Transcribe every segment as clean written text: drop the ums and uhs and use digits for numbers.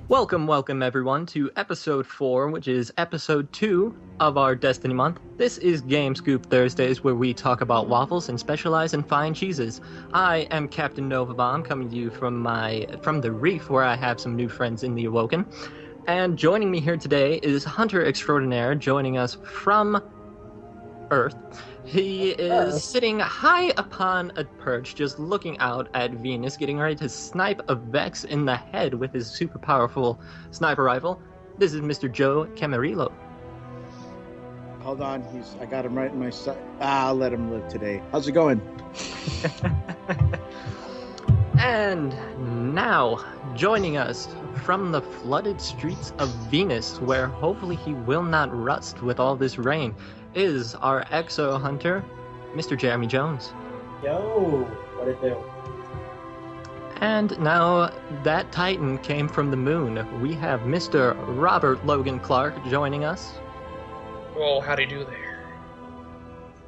Welcome everyone to episode 4, which is episode 2 of our Destiny month. This is Game Scoop Thursdays, where we talk about waffles and specialize in fine cheeses. I am Captain Novabomb, coming to you from the Reef, where I have some new friends in the Awoken. And joining me here today is Hunter Extraordinaire, joining us from Earth. He is sitting high upon a perch, just looking out at Venus, getting ready to snipe a Vex in the head with his super powerful sniper rifle. This is Mr. Joe Camarillo. Hold on, I got him right in my sight. I'll let him live today. How's it going? And now, joining us from the flooded streets of Venus, where hopefully he will not rust with all this rain, is our exo hunter, Mr. Jeremy Jones. Yo, what it do? And now that Titan came from the moon. We have Mr. Robert Logan Clark joining us. Well, how'd he do there?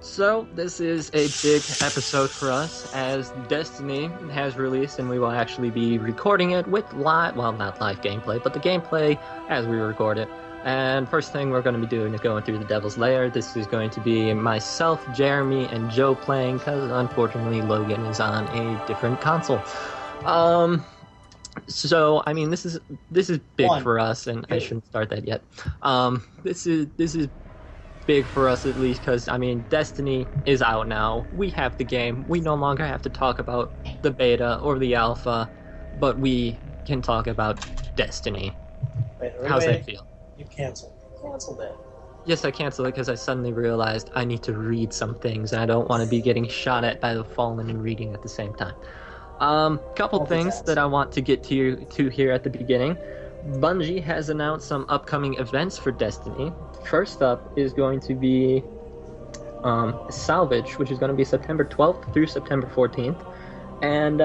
So, this is a big episode for us, as Destiny has released, and we will actually be recording it with not live gameplay, but the gameplay as we record it. And first thing we're going to be doing is going through the Devil's Lair. This is going to be myself, Jeremy, and Joe playing, because unfortunately Logan is on a different console. So I mean, this is big for us, and I shouldn't start that yet. This is big for us, at least, because I mean, Destiny is out now. We have the game. We no longer have to talk about the beta or the alpha, but we can talk about Destiny. How's that feel? You canceled it. Yes, I canceled it because I suddenly realized I need to read some things, and I don't want to be getting shot at by the Fallen and reading at the same time. Couple things that I want to get to here at the beginning. Bungie has announced some upcoming events for Destiny. First up is going to be Salvage, which is going to be September 12th through September 14th. And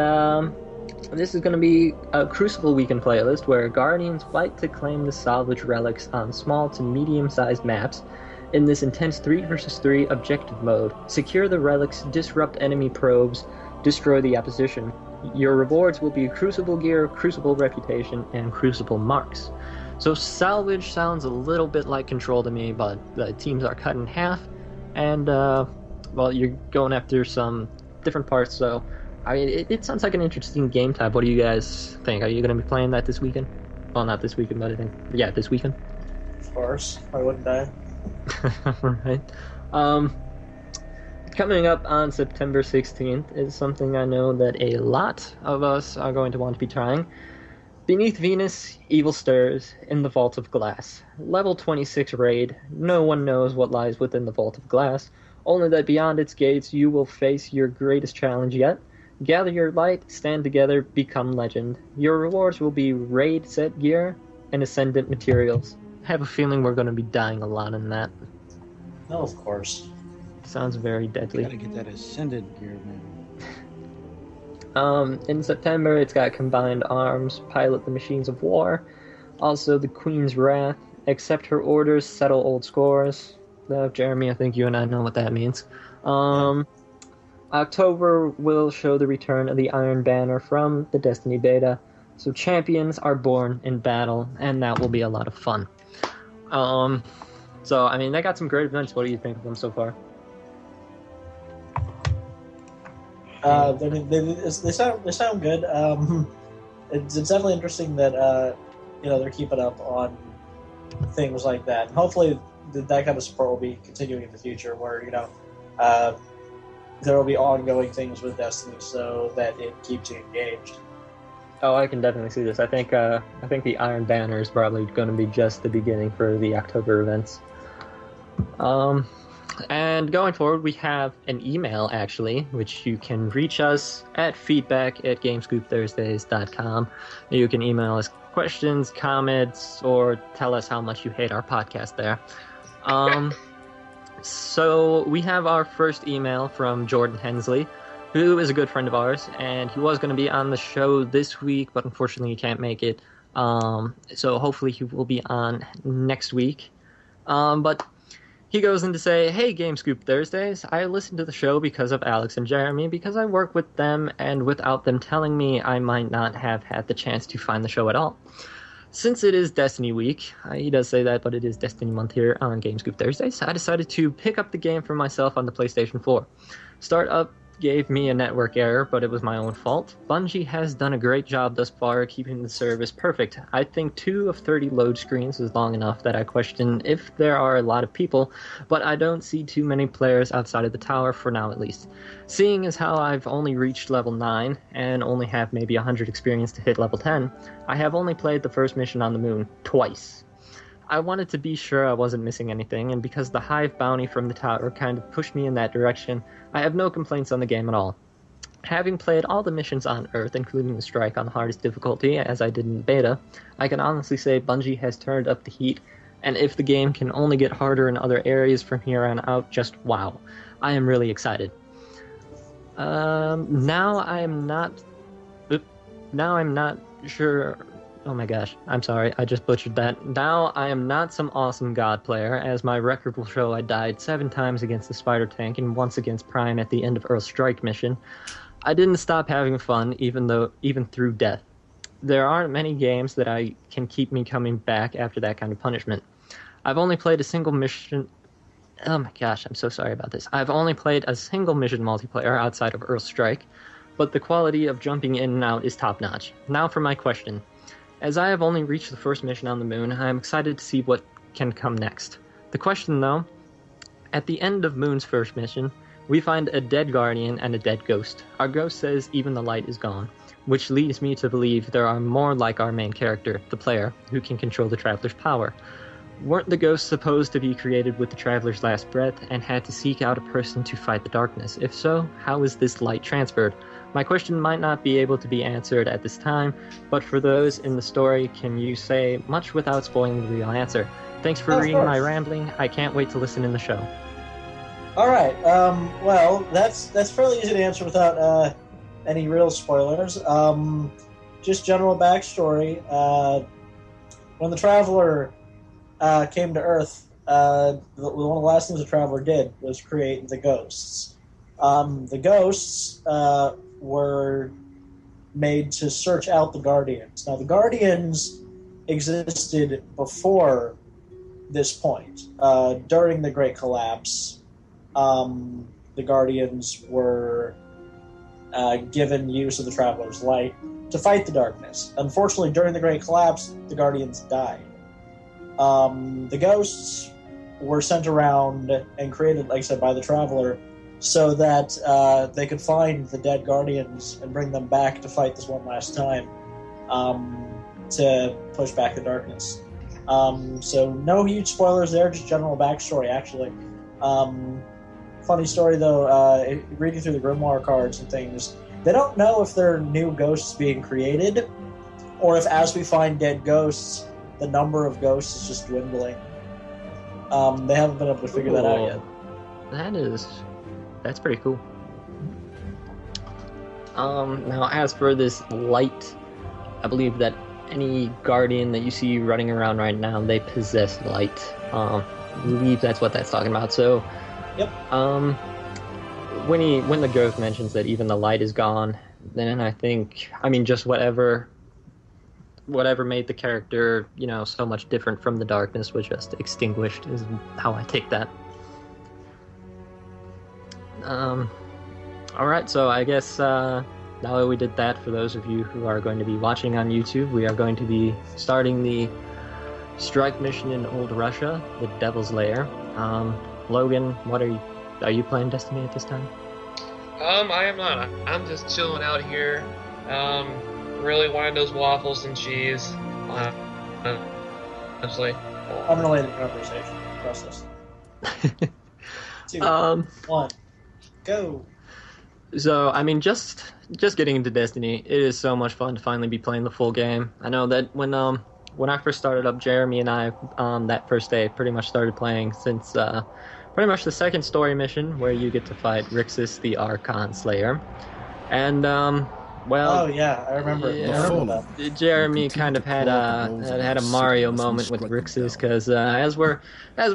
this is going to be a Crucible Weekend playlist where Guardians fight to claim the salvage relics on small to medium-sized maps. In this intense 3 versus 3 objective mode, secure the relics, disrupt enemy probes, destroy the opposition. Your rewards will be Crucible gear, Crucible reputation, and Crucible marks. So Salvage sounds a little bit like Control to me, but the teams are cut in half, and you're going after some different parts, so I mean, it sounds like an interesting game type. What do you guys think? Are you going to be playing that this weekend? Well, not this weekend, but I think, yeah, this weekend. Of course. Why wouldn't I? Right. Coming up on September 16th is something I know that a lot of us are going to want to be trying. Beneath Venus, evil stirs in the Vault of Glass. Level 26 raid. No one knows what lies within the Vault of Glass, only that beyond its gates you will face your greatest challenge yet. Gather your light, stand together, become legend. Your rewards will be raid set gear and ascendant materials. I have a feeling we're going to be dying a lot in that. No, of course. Sounds very deadly. Gotta get that ascendant gear, man. In September, it's got Combined Arms, Pilot the Machines of War, also the Queen's Wrath, Accept Her Orders, Settle Old Scores. Jeremy, I think you and I know what that means. October will show the return of the Iron Banner from the Destiny beta, so champions are born in battle, and that will be a lot of fun. So, I mean, they got some great events. What do you think of them so far? They sound good. It's definitely interesting that they're keeping up on things like that. And hopefully, that kind of support will be continuing in the future, where there will be ongoing things with Destiny, so that it keeps you engaged. Oh, I can definitely see this. I think the Iron Banner is probably going to be just the beginning for the October events. And going forward, we have an email, actually, which you can reach us at feedback@gamescoopthursdays.com. You can email us questions, comments, or tell us how much you hate our podcast there. So we have our first email from Jordan Hensley, who is a good friend of ours, and he was going to be on the show this week, but unfortunately he can't make it. So hopefully he will be on next week. But he goes in to say, "Hey, Game Scoop Thursdays, I listened to the show because of Alex and Jeremy, because I work with them, and without them telling me, I might not have had the chance to find the show at all. Since it is Destiny Week, he does say that, but it is Destiny Month here on GameScoop Thursdays, I decided to pick up the game for myself on the PlayStation 4. Startup gave me a network error, but it was my own fault. Bungie has done a great job thus far keeping the service perfect. I think 2 of 30 load screens is long enough that I question if there are a lot of people, but I don't see too many players outside of the tower for now at least. Seeing as how I've only reached level 9 and only have maybe 100 experience to hit level 10, I have only played the first mission on the moon twice. I wanted to be sure I wasn't missing anything, and because the Hive bounty from the tower kind of pushed me in that direction, I have no complaints on the game at all. Having played all the missions on Earth, including the strike on the hardest difficulty, as I did in the beta, I can honestly say Bungie has turned up the heat, and if the game can only get harder in other areas from here on out, just wow. I am really excited. Now I'm not sure. Oh my gosh, I'm sorry, I just butchered that. Now I am not some awesome god player, as my record will show I died 7 times against the spider tank and once against Prime at the end of Earth's Strike mission. I didn't stop having fun, even through death. There aren't many games that I can keep me coming back after that kind of punishment. I've only played a single mission. Oh my gosh, I'm so sorry about this. I've only played a single mission multiplayer outside of Earth's Strike, but the quality of jumping in and out is top-notch. Now for my question. As I have only reached the first mission on the moon, I am excited to see what can come next. The question, though, at the end of Moon's first mission, we find a dead guardian and a dead ghost. Our ghost says even the light is gone, which leads me to believe there are more like our main character, the player, who can control the Traveler's power. Weren't the ghosts supposed to be created with the Traveler's last breath and had to seek out a person to fight the darkness? If so, how is this light transferred? My question might not be able to be answered at this time, but for those in the story, can you say much without spoiling the real answer? Thanks for reading my rambling. I can't wait to listen in the show. All right. Well, that's fairly easy to answer without any real spoilers. Just general backstory. When the Traveler came to Earth, one of the last things the Traveler did was create the ghosts. The ghosts were made to search out the Guardians. Now, the Guardians existed before this point. During the Great Collapse, the Guardians were given use of the Traveler's Light to fight the darkness. Unfortunately, during the Great Collapse, the Guardians died. The ghosts were sent around and created, like I said, by the Traveler, so that they could find the dead Guardians and bring them back to fight this one last time to push back the darkness. So no huge spoilers there, just general backstory, actually. Funny story, though, reading through the Grimoire cards and things, they don't know if there are new ghosts being created, or if as we find dead ghosts, the number of ghosts is just dwindling. They haven't been able to figure that out yet. That's pretty cool. Now as for this light, I believe that any Guardian that you see running around right now, they possess light. I believe that's what that's talking about. So, yep. When the ghost mentions that even the light is gone, then I mean, just whatever made the character, so much different from the darkness was just extinguished, is how I take that. Alright, so I guess now that we did that, for those of you who are going to be watching on YouTube, we are going to be starting the strike mission in Old Russia, the Devil's Lair. Logan, are you playing Destiny at this time? I am not. I'm just chilling out here. Really wanted those waffles and cheese. Honestly. Unrelated conversation. Process. 2, 1, go. So, I mean, just getting into Destiny, it is so much fun to finally be playing the full game. I know that when I first started up, Jeremy and I, that first day, pretty much started playing since pretty much the second story mission, where you get to fight Rixus, the Archon Slayer. And, well... Oh, yeah, I remember that. Jeremy kind of had a Mario moment with Rixus, because as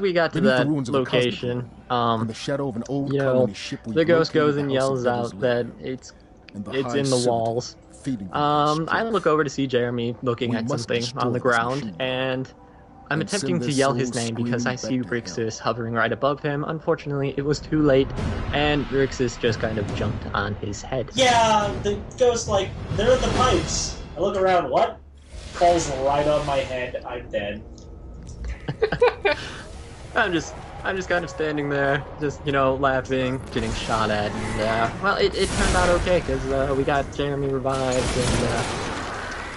we got to that location, the ghost goes and yells out that it's in the walls. feeding. I look over to see Jeremy looking We at must something destroy on the this ground, machine and I'm and attempting send to their yell his souls name because I see screaming back to hell. Rixus hovering right above him. Unfortunately, it was too late, and Rixus just kind of jumped on his head. Yeah, the ghost, like, they're in the pipes. I look around, what? Falls right on my head, I'm dead. I'm just kind of standing there, just, laughing, getting shot at, and, well, it turned out okay, because, we got Jeremy revived, and,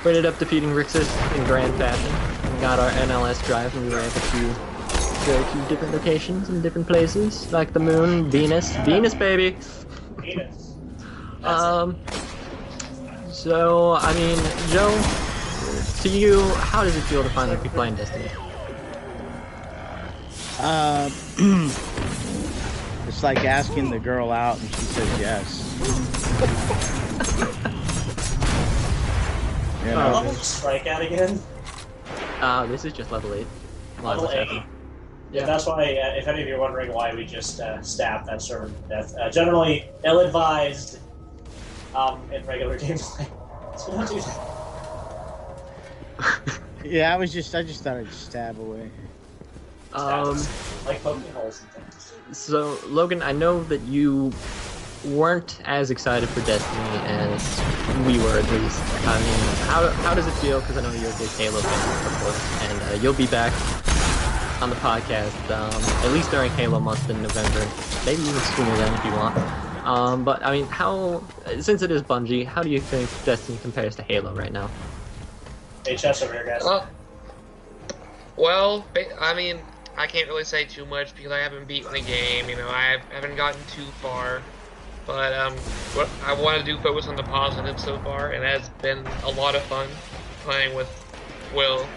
we ended up defeating Rixus in grand fashion. We got our NLS drive, and we were able to go to different locations and different places, like the moon, Venus, baby! Venus. So, I mean, Joe, to you, how does it feel to finally be playing Destiny? It's like asking the girl out and she says yes. You know, Level strike out again? This is just level 8. Level 8. Yeah. Yeah, that's why, if any of you are wondering why we just stabbed that server to death. Generally, ill-advised in regular gameplay. So don't do that. yeah, I just thought I'd stab away. Like poking holes and things. So, Logan, I know that you weren't as excited for Destiny as we were, at least. I mean, how does it feel? Because I know you're a big Halo fan, of course, and you'll be back on the podcast, at least during Halo month in November, maybe even sooner than if you want. But, I mean, since it is Bungie, how do you think Destiny compares to Halo right now? HS over here, guys. Well, I mean, I can't really say too much because I haven't beaten the game, I haven't gotten too far. But what I want to do focus on the positive so far, and it has been a lot of fun playing with Will.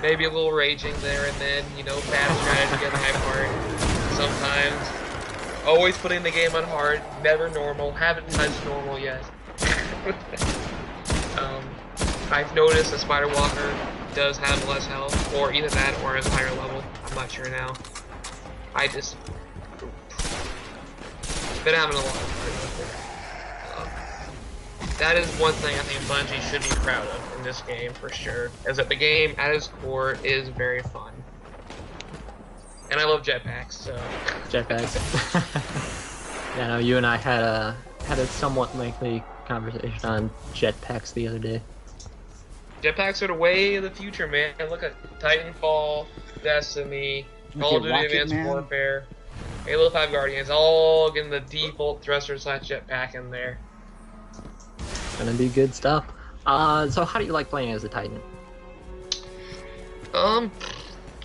Maybe a little raging there and then, bad strategy on my part. Sometimes. Always putting the game on hard, never normal, haven't touched normal yet. I've noticed that Spider Walker does have less health, or either that or a higher level. I'm not sure now. I just been having a lot of fun with it. That is one thing I think Bungie should be proud of in this game for sure, is that the game at its core is very fun. And I love jetpacks, so. Jetpacks. Yeah, no, you and I had a somewhat lengthy conversation on jetpacks the other day. Jetpacks are the way of the future, man. Look at Titanfall, Destiny, Call of Duty Advanced Warfare, Halo 5 Guardians, all getting the default thruster / jetpack in there. Gonna be good stuff. So how do you like playing as a Titan?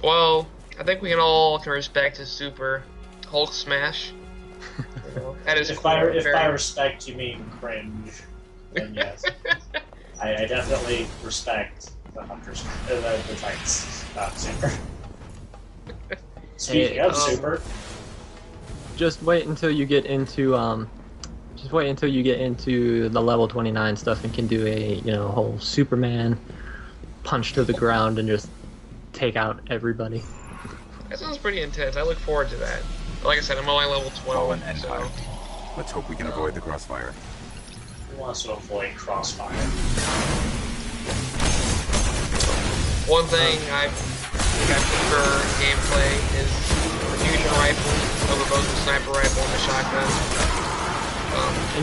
Well, I think we can all respect his super Hulk smash. That is if by respect you mean cringe, then yes. I definitely respect the Hunters, the Titans, super. Speaking of super, just wait until you get into the level 29 stuff and can do a whole Superman punch to the ground and just take out everybody. That sounds pretty intense. I look forward to that. Like I said, I'm only level 12, so Let's hope we can avoid the crossfire. who wants to avoid crossfire? one thing I think I prefer in gameplay is the fusion rifle over both the sniper rifle and the shotgun.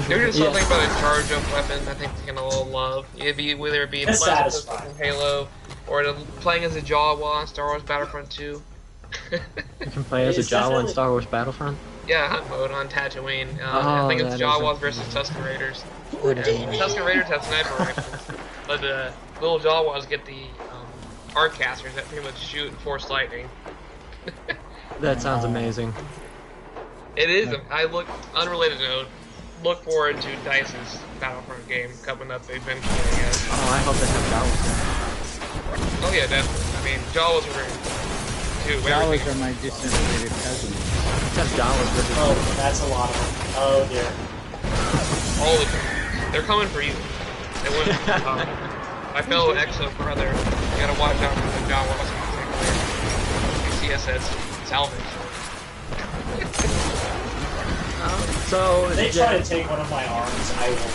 There's just something about a charge-up weapon I think they can all love. Whether it be the in Halo or playing as a Jawa on Star Wars Battlefront 2. You can play as a Jawa in Star Wars Battlefront? Yeah, hunt mode on Tatooine. I think it's Jawas versus Tusken Raiders. Tusken Raiders have sniper rifles, but the little Jawas get the arc casters that pretty much shoot and force lightning. That sounds amazing. It is. Unrelated note, look forward to DICE's Battlefront game coming up eventually, I guess. Oh, I hope they have Jawas. Oh yeah, definitely. I mean, Jawas are great. Jawas are my distant related cousins. Oh, that's a lot of them. Oh dear. All of them. They're coming for you. They wouldn't. My fellow Exo brother, you gotta watch out for the Jawas in particular. You see us as salvage. So if they try to take one of my arms, I will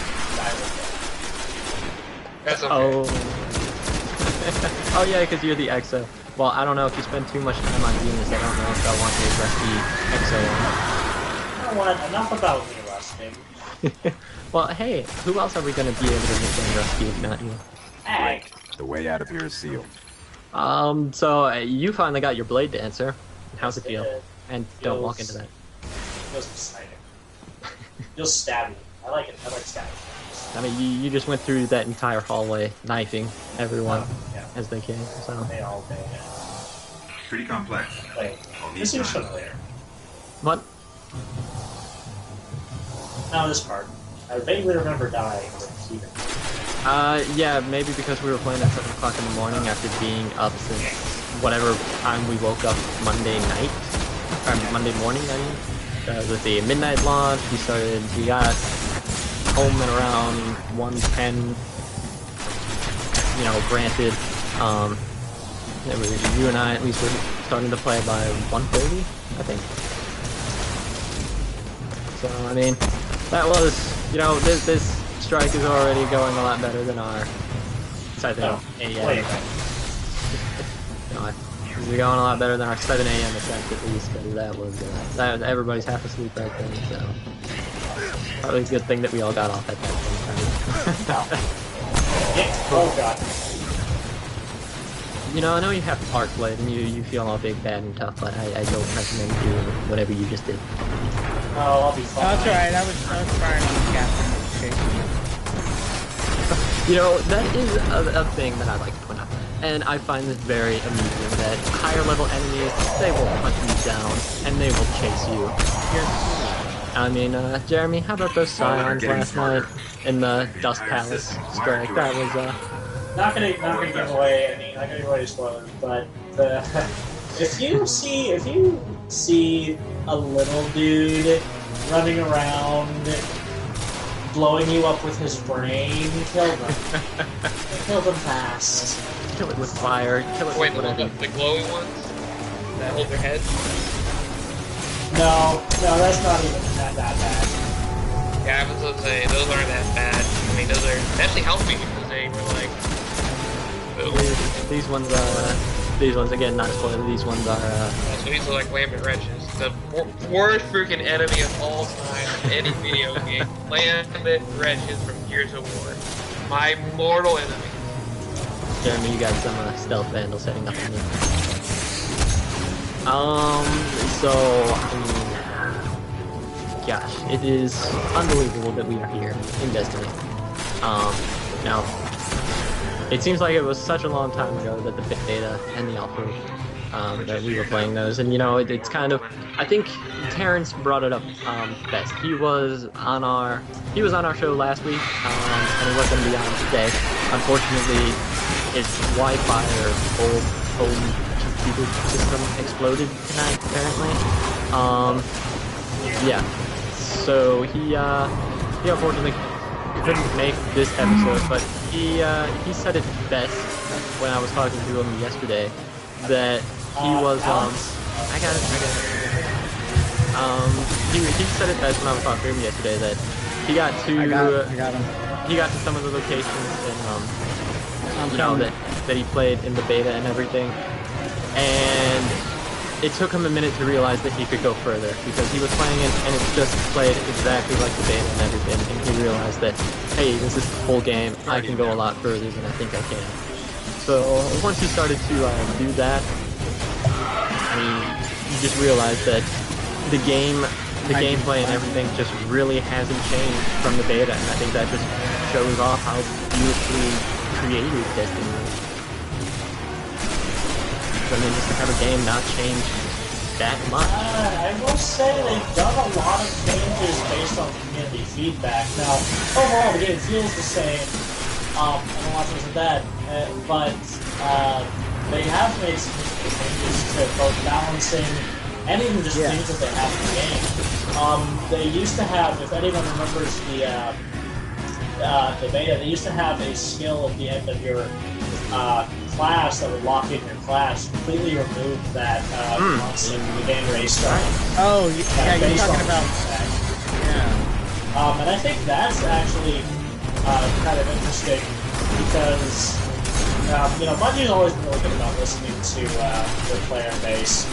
That's okay. Oh. Oh yeah, because you're the EXO. Well, I don't know if you spend too much time on Venus. I don't know if I want your rusty EXO You know what? Enough about me rusting. on. Well, hey, who else are we gonna be able to nickname Rusty if not you? Hey. The way out of here is sealed. So you finally got your blade dancer. How's it feel? It And don't walk into that. feels exciting. Feels stabby. I like it. I like stabbing. I mean, you just went through that entire hallway, knifing everyone Yeah. as they came. So They all do. Pretty complex. Wait, this seems familiar. what? Now this part. I vaguely remember dying with Keegan. Yeah, maybe because we were playing at 7 o'clock in the morning after being up since whatever time we woke up Monday night, or Monday morning. I mean, with the midnight launch, we got home at around 1:10. You know, granted, it was you and I at least were starting to play by 1:30, I think. So I mean, that was, you know, this strike is already going a lot better than our 7 a.m. Wait. No, we're going a lot better than our 7 a.m. attempt at least, because that was everybody's half asleep right then. So probably a good thing that we all got off at that time. Oh god. You know, I know you have the Arc Blade and you feel all big, bad, and tough, but I don't recommend doing whatever you just did. Oh, I'll be fine. That's alright, I was firing on the captain. You know, that is a thing that I like to point out. And I find this very amusing that higher level enemies, they will hunt you down and they will chase you. I mean, Jeremy, how about those Scions last night in the Dust Palace strike? That was, Not gonna give away any. Not gonna give away any spoilers, but if you see a little dude running around, blowing you up with his brain, kill them. Kill them fast. kill it with fire, kill it Wait, with whatever. the glowing ones that hold their heads? No, that's not even that bad. Yeah, I was gonna say, those aren't that bad. I mean, those are actually healthy because they were like, boom. These ones, again, not a spoiler, these ones are, So these are like Lambent Wretches. The worst freaking enemy of all time in any video game. Lambent Wretches from Gears of War. My mortal enemy. Jeremy, you got some stealth vandals heading up on me. So, I mean, gosh, it is unbelievable that we are here in Destiny. Now, it seems like it was such a long time ago that the beta and the alpha, that we were playing those, and you know, it's kind of, I think Terrence brought it up best. He was on our show last week, and he was going to be on today. Unfortunately, his Wi-Fi or old home computer system exploded tonight, apparently. Yeah. So he unfortunately couldn't make this episode, but he said it best when I was talking to him yesterday that he was I got it. He said it best when I was talking to him yesterday that he got to I got him. he got to some of the locations and you know, that he played in the beta and everything, and it took him a minute to realize that he could go further because he was playing it and it just played exactly like the beta and everything, and he realized that, hey, this is the full game, I can go a lot further than I think I can. So once he started to do that, I mean, you just realize that the gameplay and everything just really hasn't changed from the beta, and I think that just shows off how beautifully created Destiny is. I mean, just to have a game not change that much. I will say they've done a lot of changes based on community feedback. Now, overall, the game feels the same, and a lot of things like that, but they have made significant changes to both balancing and even just things that they have in the game. They used to have, if anyone remembers the beta, they used to have a skill at the end of your class that would lock in your class, completely removed that once the game restarted. Oh, yeah, you're talking about... Yeah. And I think that's actually kind of interesting because Bungie's always been really good about listening to their player base,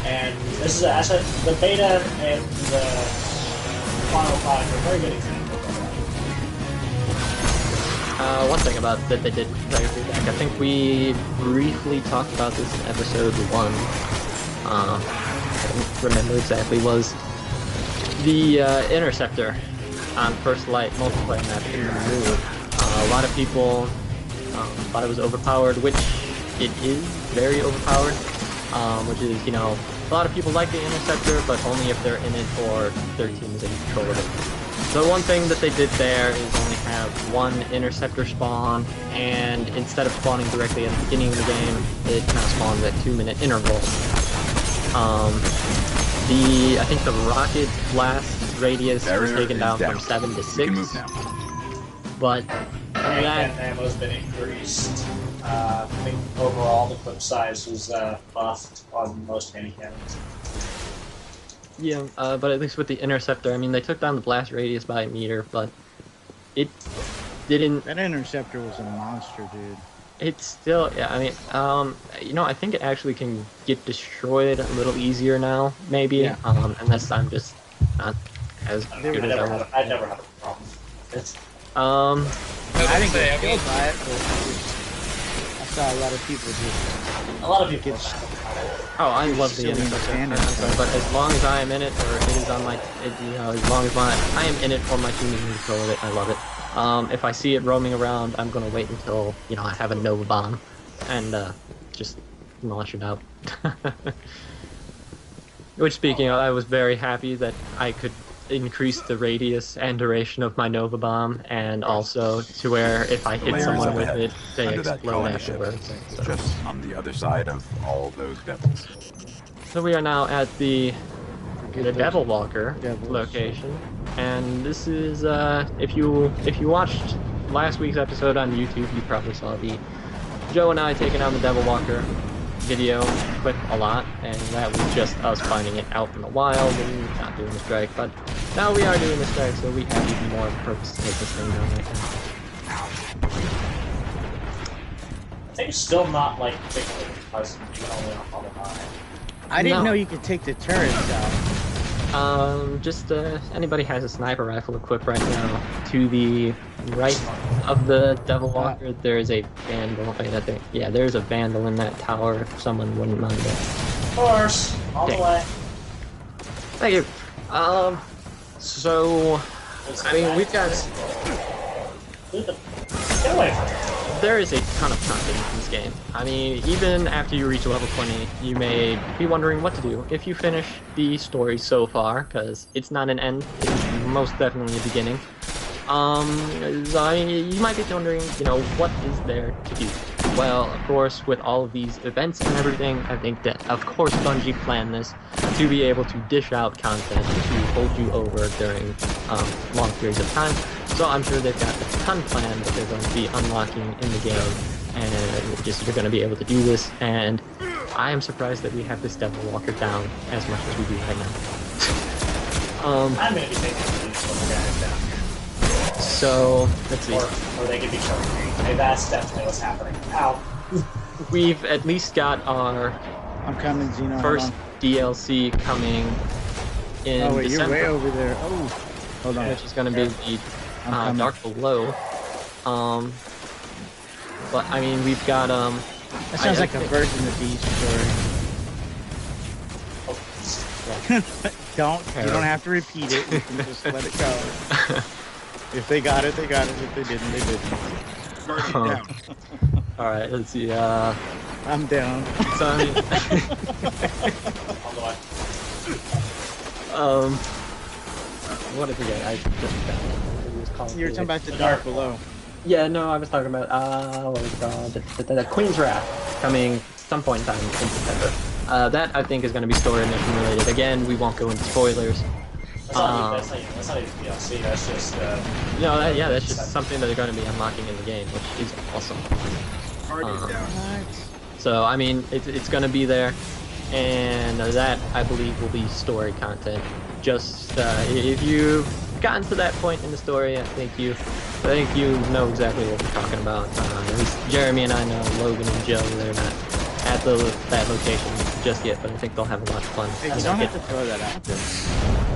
and this is actually the beta and the final product are very good examples of that. One thing about that they did player feedback, I think we briefly talked about this in episode 1. I don't remember exactly, was the Interceptor on First Light multiplayer map in the moon. A lot of people thought it was overpowered, which it is very overpowered, which is, a lot of people like the Interceptor, but only if they're in it or their team is in control of it. So one thing that they did there is only have one Interceptor spawn, and instead of spawning directly at the beginning of the game, it kind of spawns at 2-minute intervals. I think the rocket blast radius was taken down from 7 to 6. But that ammo's been increased. I think overall the clip size was buffed on most hand cannons. Yeah, but at least with the Interceptor, I mean, they took down the blast radius by a meter, but it didn't. That Interceptor was a monster, dude. It's still, yeah, I mean, I think it actually can get destroyed a little easier now, maybe, Yeah. Unless I'm just not as good as I was. I never had a problem. I think say, they're I mean, killed by it, but I saw a lot of people just A lot of people. Oh, I love the Silly Interceptor, standard. but as long as I am in it, or it is on my, as long as I am in it or my team is in control of it, I love it. If I see it roaming around, I'm gonna wait until, I have a Nova Bomb, and, just launch it out. Which, speaking of, I was very happy that I could increase the radius and duration of my Nova Bomb, and also to where if I hit someone with it, they Under that explode colony ship, afterwards. So. just on the other side of all those devils. So we are now at the Devil Walker devils. location, and this is if you watched last week's episode on YouTube, you probably saw the Joe and I taking on the Devil Walker video clip a lot, and that was just us finding it out in the wild and not doing the strike. But now we are doing the strike, so we have even more of a purpose to take this thing down right now. I think it's still not particularly pleasant, even only on the line. I didn't No. know you could take the turrets out. Just anybody has a sniper rifle equipped right now. To the right of the Devil Walker, there is a vandal. There's a vandal in that tower. If someone wouldn't mind it. Of course, all the Dang. way. Thank you. So I mean, we've got. Get away from it. There is a ton of content in this game. I mean, even after you reach level 20, you may be wondering what to do if you finish the story so far, because it's not an end, it's most definitely a beginning. So you might be wondering, what is there to do? Well, of course, with all of these events and everything, I think that, of course, Bungie planned this to be able to dish out content to hold you over during long periods of time. So I'm sure they've got a ton planned that they're going to be unlocking in the game, and you're going to be able to do this. And I am surprised that we have this Devil Walker down as much as we do right now. I'm going to be taking these little guys down here. So let's see. Or they could be choking me. Hey, that's definitely what's happening. Ow. We've at least got our I'm coming, Xeno. first DLC coming in Oh, wait, December, you're way over there. Oh, hold on. which is going to be the I'm coming. Dark Below. But I mean, we've got That sounds like a version of Beast story. You don't have to repeat it. You can just let it go. If they got it, they got it. If they didn't, they didn't. Down. All right, let's see. I'm down. So I mean, All the way. what did we get? I just found it. It was called You're the- talking about the Dark Below. Yeah, no, I was talking about what was it called? The Queen's Wrath coming some point in time in September. That I think is going to be story mission related. Again, we won't go into spoilers. That's not even DLC, that's just... That's just something that they're going to be unlocking in the game, which is awesome. Party's down. So I mean, it's going to be there, and that I believe will be story content. Just if you gotten to that point in the story, I think you know exactly what we're talking about. At least Jeremy and I know. Logan and Joe, they're not at that location just yet, but I think they'll have a lot of fun. Hey, you don't have to throw that out there.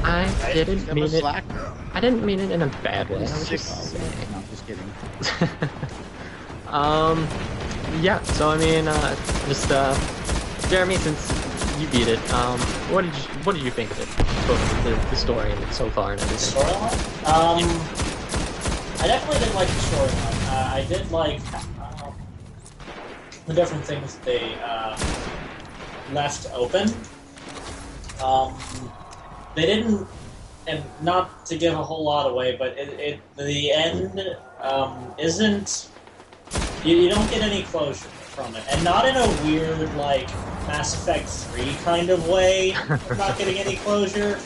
I didn't I'm mean a it. slacker. I didn't mean it in a bad way. I was Sick just of it. saying. No, just kidding. Yeah. So I mean, just Jeremy, since you beat it, what did you think of it? Both the story and so far and everything. Storyline? I definitely didn't like the storyline. I did like the different things they left open. They didn't, and not to give a whole lot away, but the end isn't. You don't get any closure from it, and not in a weird like Mass Effect 3 kind of way. Of not getting any closure,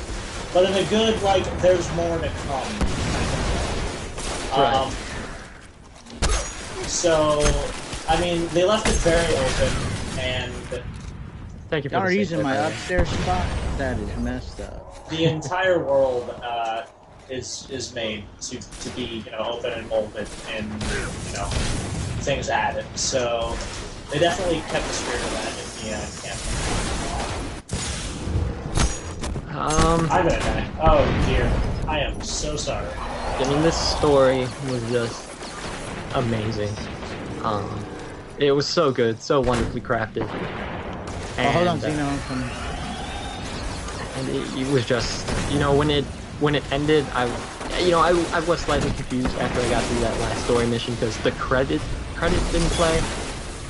but in a good like there's more to come. Right. So, I mean, they left it very open, and Thank you for Y'all are the using save, my by the way. upstairs spot? That is messed up. the entire world is made to be open and molded and things added. So they definitely kept the spirit of that in the campaign. I'm gonna die. Oh dear, I am so sorry. I mean, this story was just amazing. It was so good, so wonderfully crafted. And, Hold on, Zeno. I'm coming. and it was just, when it ended, I was slightly confused after I got through that last story mission because the credits didn't play.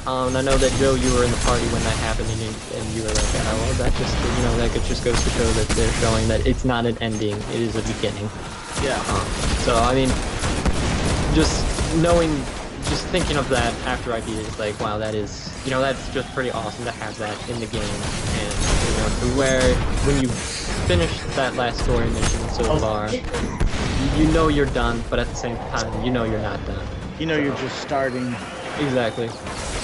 I know that Joe, you were in the party when that happened, and you were like, oh, well, that just goes to show that they're showing that it's not an ending, it is a beginning. Yeah. So I mean, just thinking of that after I beat it, it's like, wow, that is, that's just pretty awesome to have that in the game. And where when you finish that last story mission so far, you know you're done, but at the same time, you're not done. You're just starting. Exactly.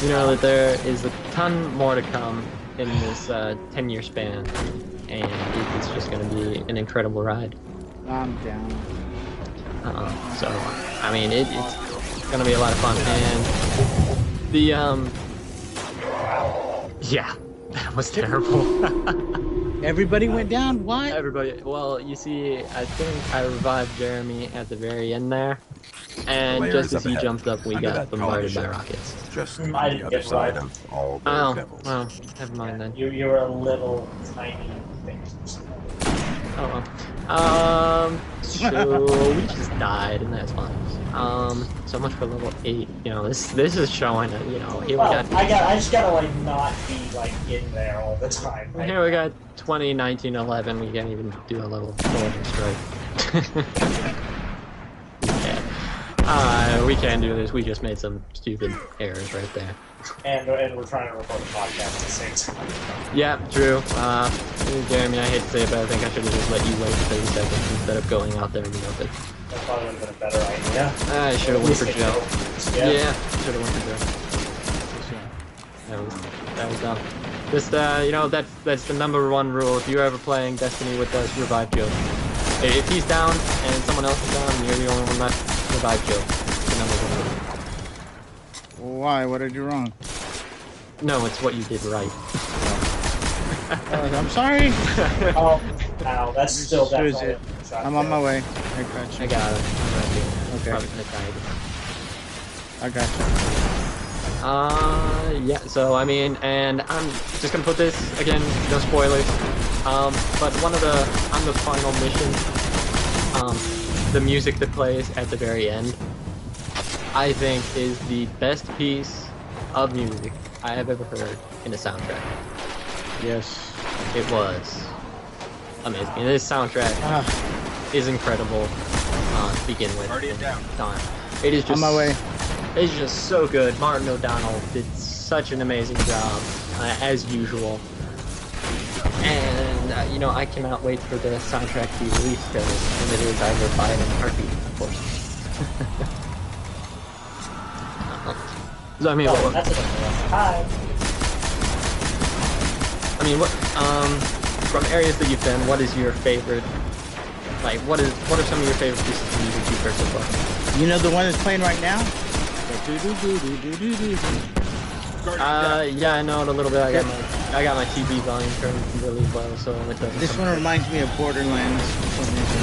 You know that there is a ton more to come in this 10-year span, and it's just going to be an incredible ride. I'm down. So, I mean, it's going to be a lot of fun, and the yeah, that was terrible. Everybody went down? What? Everybody, well, you see, I think I revived Jeremy at the very end there, and Layers just as up he ahead, jumped up, we under got that bombarded by colony rockets. Just I on the didn't other get side right. of all those Oh, devils. well, never mind then. You were a little tiny thing. Oh well. So we just died, and that's fine. So much for level 8. This is showing that, here we Well, got I just gotta not be in there all the time. Right? here we got 20, 19, 11. We can't even do a level 4 strike. We can't do this. We just made some stupid errors right there. And we're trying to record a podcast at the same time. Yeah, true. Jeremy, I hate to say it, but I think I should have just let you wait 30 seconds instead of going out there in the open. That probably would have been a better idea. I should have went for Joe. Yeah. Should have went for Joe. That was dumb. Just that's the #1 rule. If you're ever playing Destiny with us, revive Joe. If he's down and someone else is down, and you're the only one left, revive Joe. It's the #1 rule. Why? What did I do wrong? No, it's what you did right. I'm sorry. Oh, wow, that's still Who is definitely it? a shot. I'm on my way. I got I you. got it. I'm ready. Okay. Probably gonna die again. I got you. Yeah, so I mean, and I'm just gonna put this again, no spoilers. But on the final mission, the music that plays at the very end, I think is the best piece of music I have ever heard in a soundtrack. Yes. It was amazing. And this soundtrack is incredible to begin with. Already down. It is just On my way. It's just so good. Martin O'Donnell did such an amazing job, as usual. And, I cannot wait for the soundtrack to be released, and it is, I will buy it in a heartbeat, of course. So, I mean, Oh, that's enough. Hi. from areas that you've been, what is your favorite Like, what are some of your favorite pieces of music you've heard so far? You know the one that's playing right now? Yeah, I know it a little bit. I got my TV volume turned really low, so I'm gonna This one reminds me of Borderlands for some reason.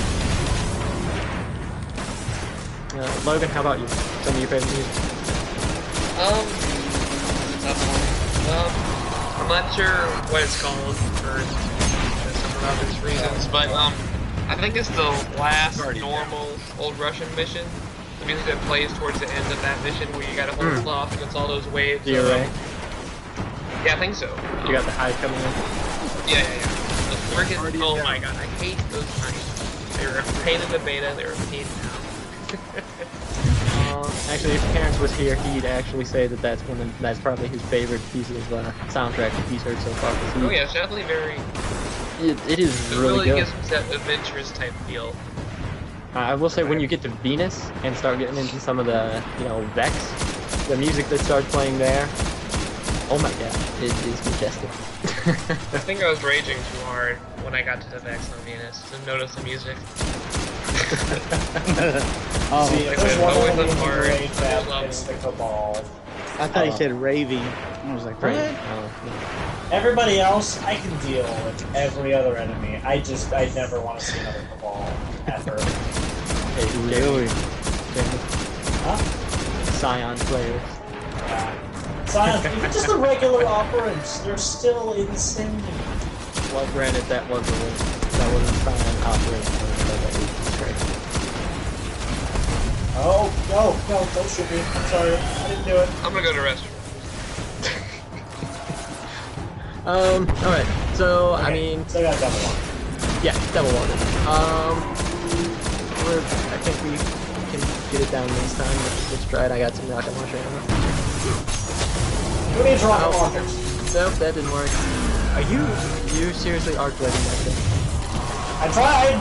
Logan, how about you? Some of your favorite music? Tough one. I'm not sure what it's called for some obvious reasons, but I think it's the last normal Old Russian mission. The music that plays towards the end of that mission, where you gotta hold cloth against all those waves. You're right. Yeah, I think so. You got the high coming in. Yeah. The freaking, oh my god, I hate those mice. They were a pain in the beta, they were a pain now. Actually, if Terrence was here, he'd actually say that that's probably his favorite piece of soundtrack that he's heard so far. Oh yeah, it's definitely very... It is really good. It really gives that adventurous type feel. I will say, when you get to Venus and start getting into some of the, Vex, the music that starts playing there, oh my god, it is majestic. I think I was raging too hard when I got to the Vex on Venus to notice the music. Oh, see, like, there's one always enemy look hard. rage that is the Cabal. I thought he said raving. I was like, what? Everybody else, I can deal with every other enemy. I never want to see another Cabal, ever. Hey, Really? Huh? Scion players. Yeah. Science, even just the regular operants, they're still insane. Well, granted, that wasn't Scion operation, but that was great. Oh, no, don't shoot me. I'm sorry, I didn't do it. I'm gonna go to restroom. Alright, so, Okay, I mean... So I got double one. Yeah, double one. I think we can get it down this time. Let's try it. I got some rocket launcher ammo. Who needs rocket launchers? Nope, that didn't work. Are you seriously arc-letting that thing? I tried!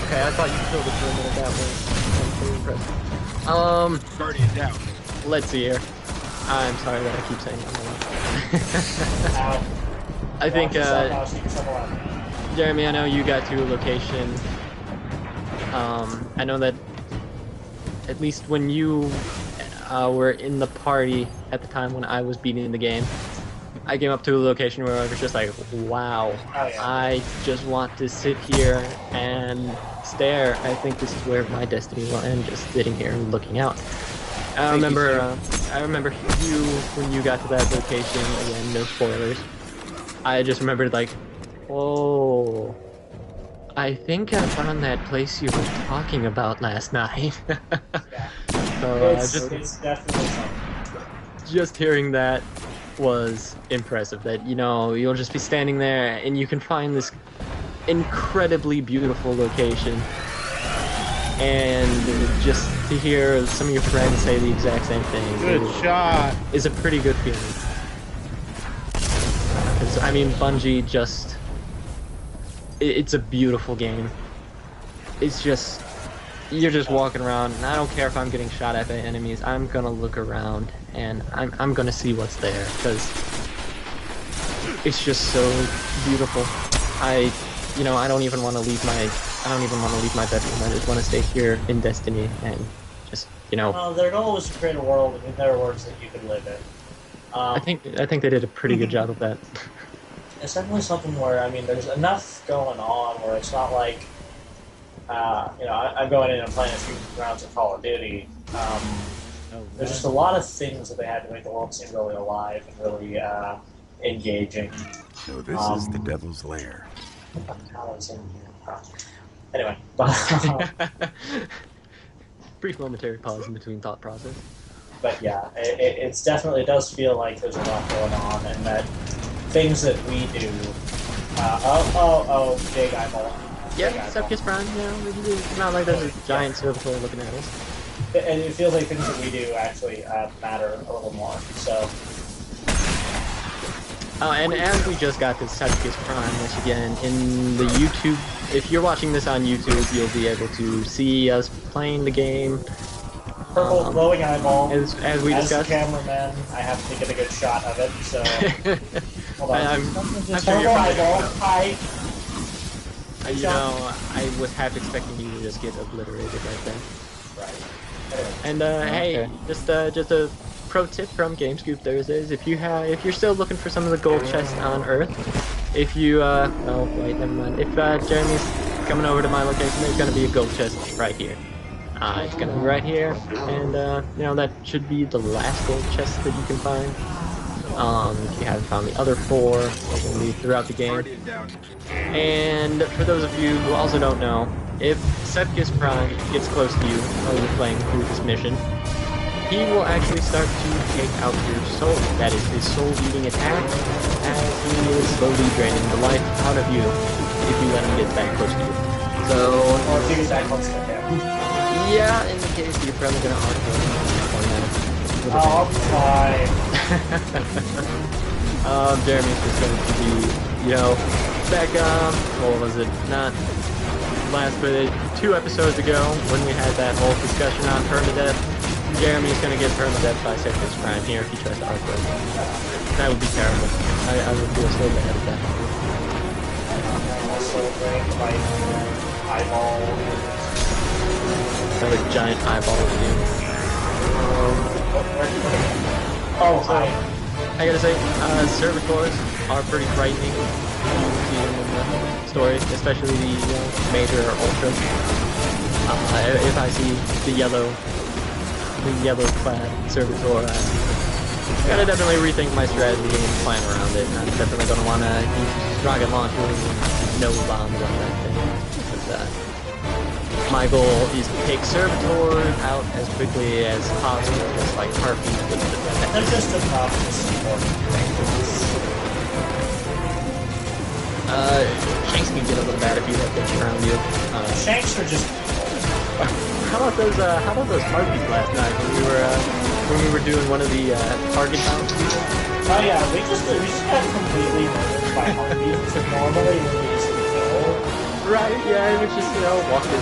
Okay, I thought you killed it for a minute. That was pretty impressive. Guardian down. Let's see here. I'm sorry that I keep saying that. I think, Jeremy, I know you got to a location. I know that at least when you were in the party at the time when I was beating the game, I came up to a location where I was just like, wow, I just want to sit here and stare. I think this is where my destiny will end, just sitting here and looking out. I remember you, when you got to that location, again, no spoilers, I just remembered like, oh, I think I found that place you were talking about last night. So, it's definitely something. just hearing that was impressive, that, you'll just be standing there and you can find this incredibly beautiful location, and just to hear some of your friends say the exact same thing Good shot. is a pretty good feeling. 'Cause, I mean, Bungie just... It's a beautiful game. It's just... You're just walking around, and I don't care if I'm getting shot at by enemies, I'm gonna look around, and I'm gonna see what's there, because it's just so beautiful. I don't even want to leave my bedroom. I just want to stay here in Destiny and just, Well, their goal was to create a world, in their words, that you could live in. I think they did a pretty good job of that. It's definitely something where, I mean, there's enough going on where it's not like, I'm going in and playing a few rounds of Call of Duty. There's just a lot of things that they had to make the world seem really alive and really engaging. So this is the Devil's Lair. What the hell is in here? Anyway, but, Brief momentary pause in between thought process. but yeah, it definitely does feel like there's a lot going on, and that things that we do. Big eyeball. Yeah, Big eyeball. Sepkus Prime, it's not like there's a giant servitor looking at us. And it feels like things that we do actually matter a little more. So. And as we just got this Sepkus Prime, which again, in the YouTube, if you're watching this on YouTube, you'll be able to see us playing the game. Purple glowing eyeball. As we As discussed. the cameraman, I have to get a good shot of it, so... Hold on. I'm Just sure purple you're probably eyeball. Hi. I was half expecting you to just get obliterated right there. Right. And hey, just a pro tip from GameScoop Thursdays: if you're still looking for some of the gold chests on Earth, if you oh wait, never mind. If Jeremy's coming over to my location, there's gonna be a gold chest right here. It's gonna be right here, and that should be the last gold chest that you can find. If you haven't found the other 4, they're gonna be throughout the game. And for those of you who also don't know, if Sepkus Prime gets close to you while you're playing through this mission, he will actually start to take out your soul. That is his soul-eating attack, as he is slowly draining the life out of you if you let him get that close to you. So, Or if you get that close to him. yeah, in the case you're probably gonna argue Oh, fine. Jeremy's just going to be, back what was it? Not last, but 2 episodes ago when we had that whole discussion on permadeath. Jeremy's going to get permadeath by Sepkus Prime here if he tries to arc him. That would be terrible. I would feel so bad at that. Also, like, eyeball. Another giant eyeball of you. Oh, hi. I gotta say, servitors are pretty frightening. You see them in the story, especially the major or ultra. If I see the yellow clad servitor, I gotta definitely rethink my strategy and plan around it. I'm definitely gonna wanna use rocket launchers and no bombs on that thing. But, my goal is to take servitors out as quickly as possible, just like Harpy with the They're just enough to support Shanks can get a little bad if you have things around you. Shanks are just. How about those Harpies last night when we were doing one of the target bounce people? Oh yeah, we just got completely murdered by Harpies. So normally we just kill. Right, yeah, it was just, walked into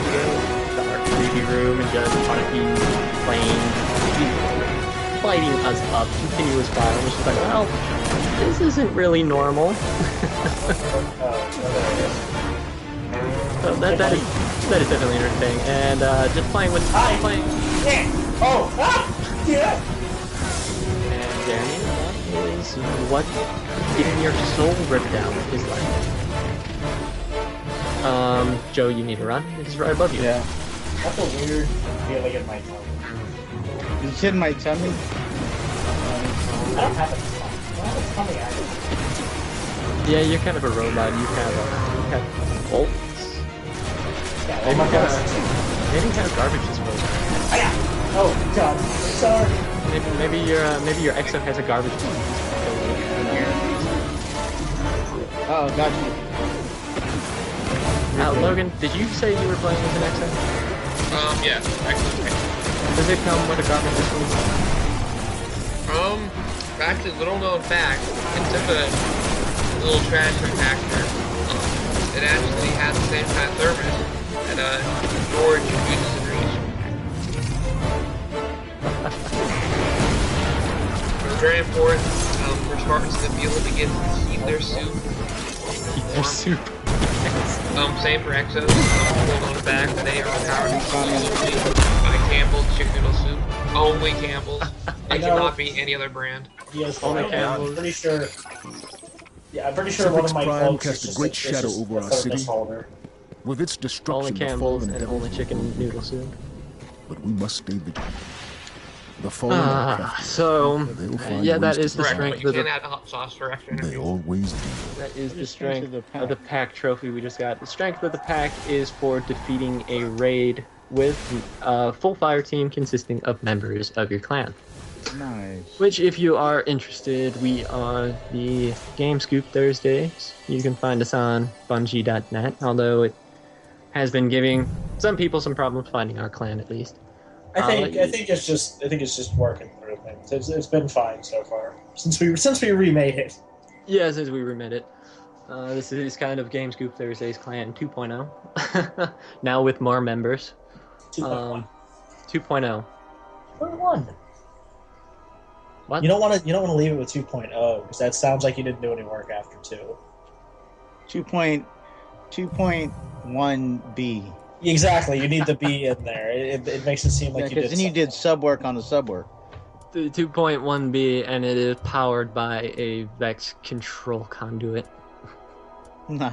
the RPG room and just Harpies playing, lighting us up, continuous fire, and it's just like, well, this isn't really normal. So that is definitely interesting, and just playing with Yeah. Oh, yeah. And Jeremy, that is what getting your soul ripped out is like. Joe, you need to run. It's right above you. Yeah. That's a weird feeling in my tummy. You hit my tummy? I don't have a tummy. I don't have a tummy either. Yeah, you're kind of a robot. You have bolts. Yeah, Maybe you have garbage disposal. Oh god, sorry. Maybe your exo has a garbage disposal. Oh, got you. Logan, did you say you were playing with an exo? Yeah, actually. Does it come with a garbage disposal? Actually, little known fact, it's a little trash compactor. It actually has the same kind of thermos that George uses in Reach. It's very important for Spartans to be able to heat their soup. Heat their soup. Same for Exos. Hold on back, they are powered exclusively by Campbell's chicken noodle soup. Only Campbell's. It cannot be any other brand. Yes, Only Campbell's. I'm pretty sure. Yeah, I'm pretty sure one of my Prime folks cast is a great just shadow over our city. Holder. With its Only destruction, the Campbell's fallen and devils only chicken noodle soup. but we must stay vigilant. The fallen are crafty. So, They'll find yeah, that ways is to the Correct, but strength you of can the add hot sauce for extra They energy. always do. that is the The strength strength of the of the pack trophy we just got. The strength of the pack is for defeating a raid with a full fire team consisting of members of your clan. Nice. Which, if you are interested, we are the Game Scoop Thursdays. You can find us on Bungie.net, although it has been giving some people some problems finding our clan, at least. I think it's just working through things. It's been fine so far since we remade it. Yeah, since we remade it. This is kind of Game Scoop Thursdays Clan 2.0. Now with more members. 2.1. 2.0. 2.1. What? You don't want to leave it with 2.0 because that sounds like you didn't do any work after 2. 2.0 2.1b. Exactly, you need the B in there. It makes it seem like you did. Because then you did sub work on the sub work. The 2.1b, and it is powered by a Vex control conduit. Nice.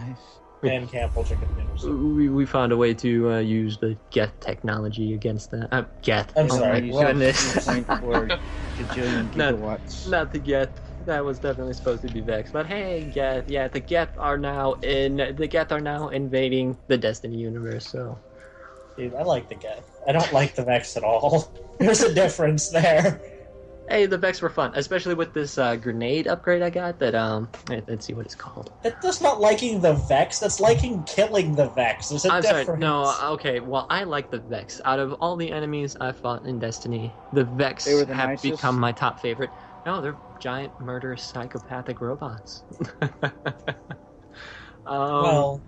And Campbell chicken fingers. We found a way to use the Geth technology against that. Geth. I'm oh sorry. my goodness. 2.4 gajillion gigawatts. Not the Geth. That was definitely supposed to be Vex. But hey, Geth. Yeah, the Geth are now invading the Destiny universe. So. Dude, I like the Geth. I don't like the Vex at all. There's a difference there. Hey, the Vex were fun, especially with this grenade upgrade I got. That let's see what it's called. That's not liking the Vex. That's liking killing the Vex. There's a difference. Sorry. No. Okay. Well, I like the Vex. Out of all the enemies I fought in Destiny, the Vex have nicest? become my top favorite. No, they're giant, murderous, psychopathic robots. Well,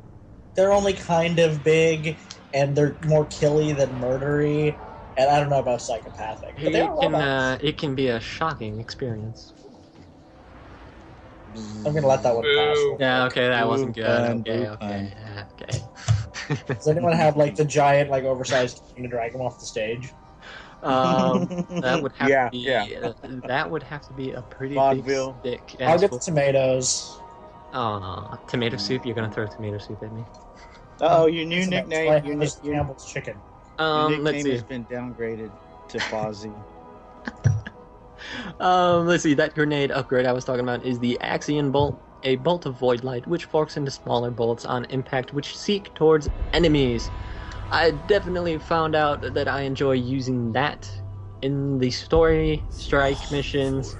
they're only kind of big, and they're more killy than murdery. And I don't know about psychopathic. But It can be a shocking experience. I'm gonna let that one pass. Yeah, okay, that wasn't good. Okay. Does anyone have like the giant, like oversized king to drag him off the stage? That would have to be. Yeah. That would have to be a pretty Vaudeville. big stick. I'll get the tomatoes. Oh, tomato soup! You're gonna throw tomato soup at me? Oh, your new nickname. Your Campbell's chicken. nickname Let's see. has been downgraded to Fozzie. Let's see. That grenade upgrade I was talking about is the Axion Bolt, a bolt of void light which forks into smaller bolts on impact, which seek towards enemies. I definitely found out that I enjoy using that in the story strike missions,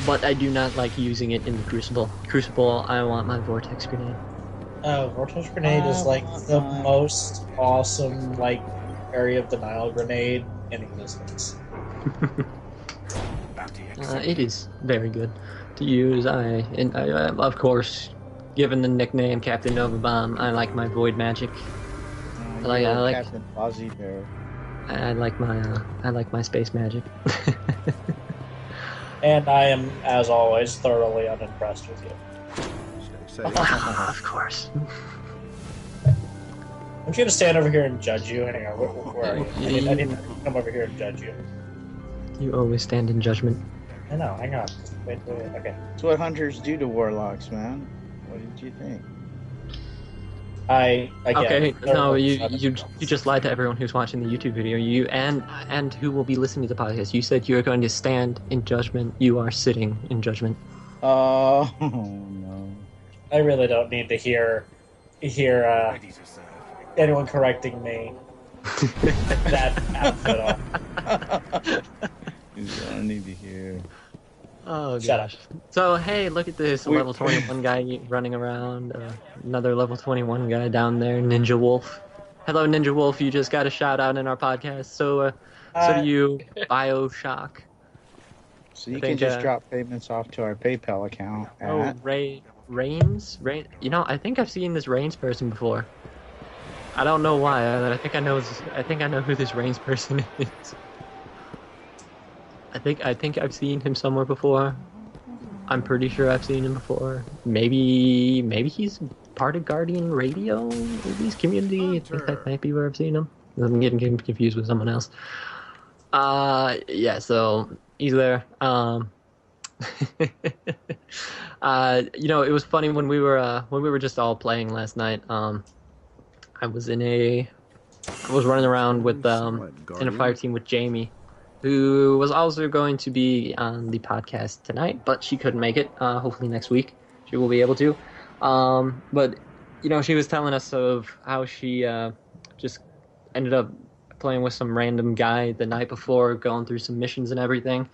but I do not like using it in the Crucible. Crucible, I want my Vortex grenade. Vortex grenade is like the most awesome, like, area of denial grenade in existence. It is very good to use. I of course, given the nickname Captain Nova Bomb, I like my void magic. I like Captain Fozzie Bear. I like my space magic. And I am, as always, thoroughly unimpressed with you. Of course. I'm just gonna stand over here and judge you. Hang on, where are you? I need to come over here and judge you. You always stand in judgment. I know, hang on. Wait, okay. That's what hunters do to warlocks, man. What did you think? Okay, no, you just lied to everyone who's watching the YouTube video. You and who will be listening to the podcast. You said you are going to stand in judgment. You are sitting in judgment. Oh no! I really don't need to hear anyone correcting me. That outfit on. You don't need to hear. Oh Shut up. gosh. So hey, look at this level 21 guy running around. Another level 21 guy down there, Ninja Wolf. Hello, Ninja Wolf. You just got a shout out in our podcast. So do you, BioShock. So you can just drop payments off to our PayPal account. Rains? You know, I think I've seen this Rains person before. I don't know why, but I think I know who this Rains person is. I think I've seen him somewhere before. I'm pretty sure I've seen him before. Maybe he's part of Guardian Radio, Movies Community. I think that might be where I've seen him. I'm getting confused with someone else. Yeah, so he's there. You know, it was funny when we were just all playing last night. I was running around with in a fire team with Jamie, who was also going to be on the podcast tonight, but she couldn't make it. Hopefully next week she will be able to. But you know, she was telling us of how she just ended up playing with some random guy the night before, going through some missions and everything.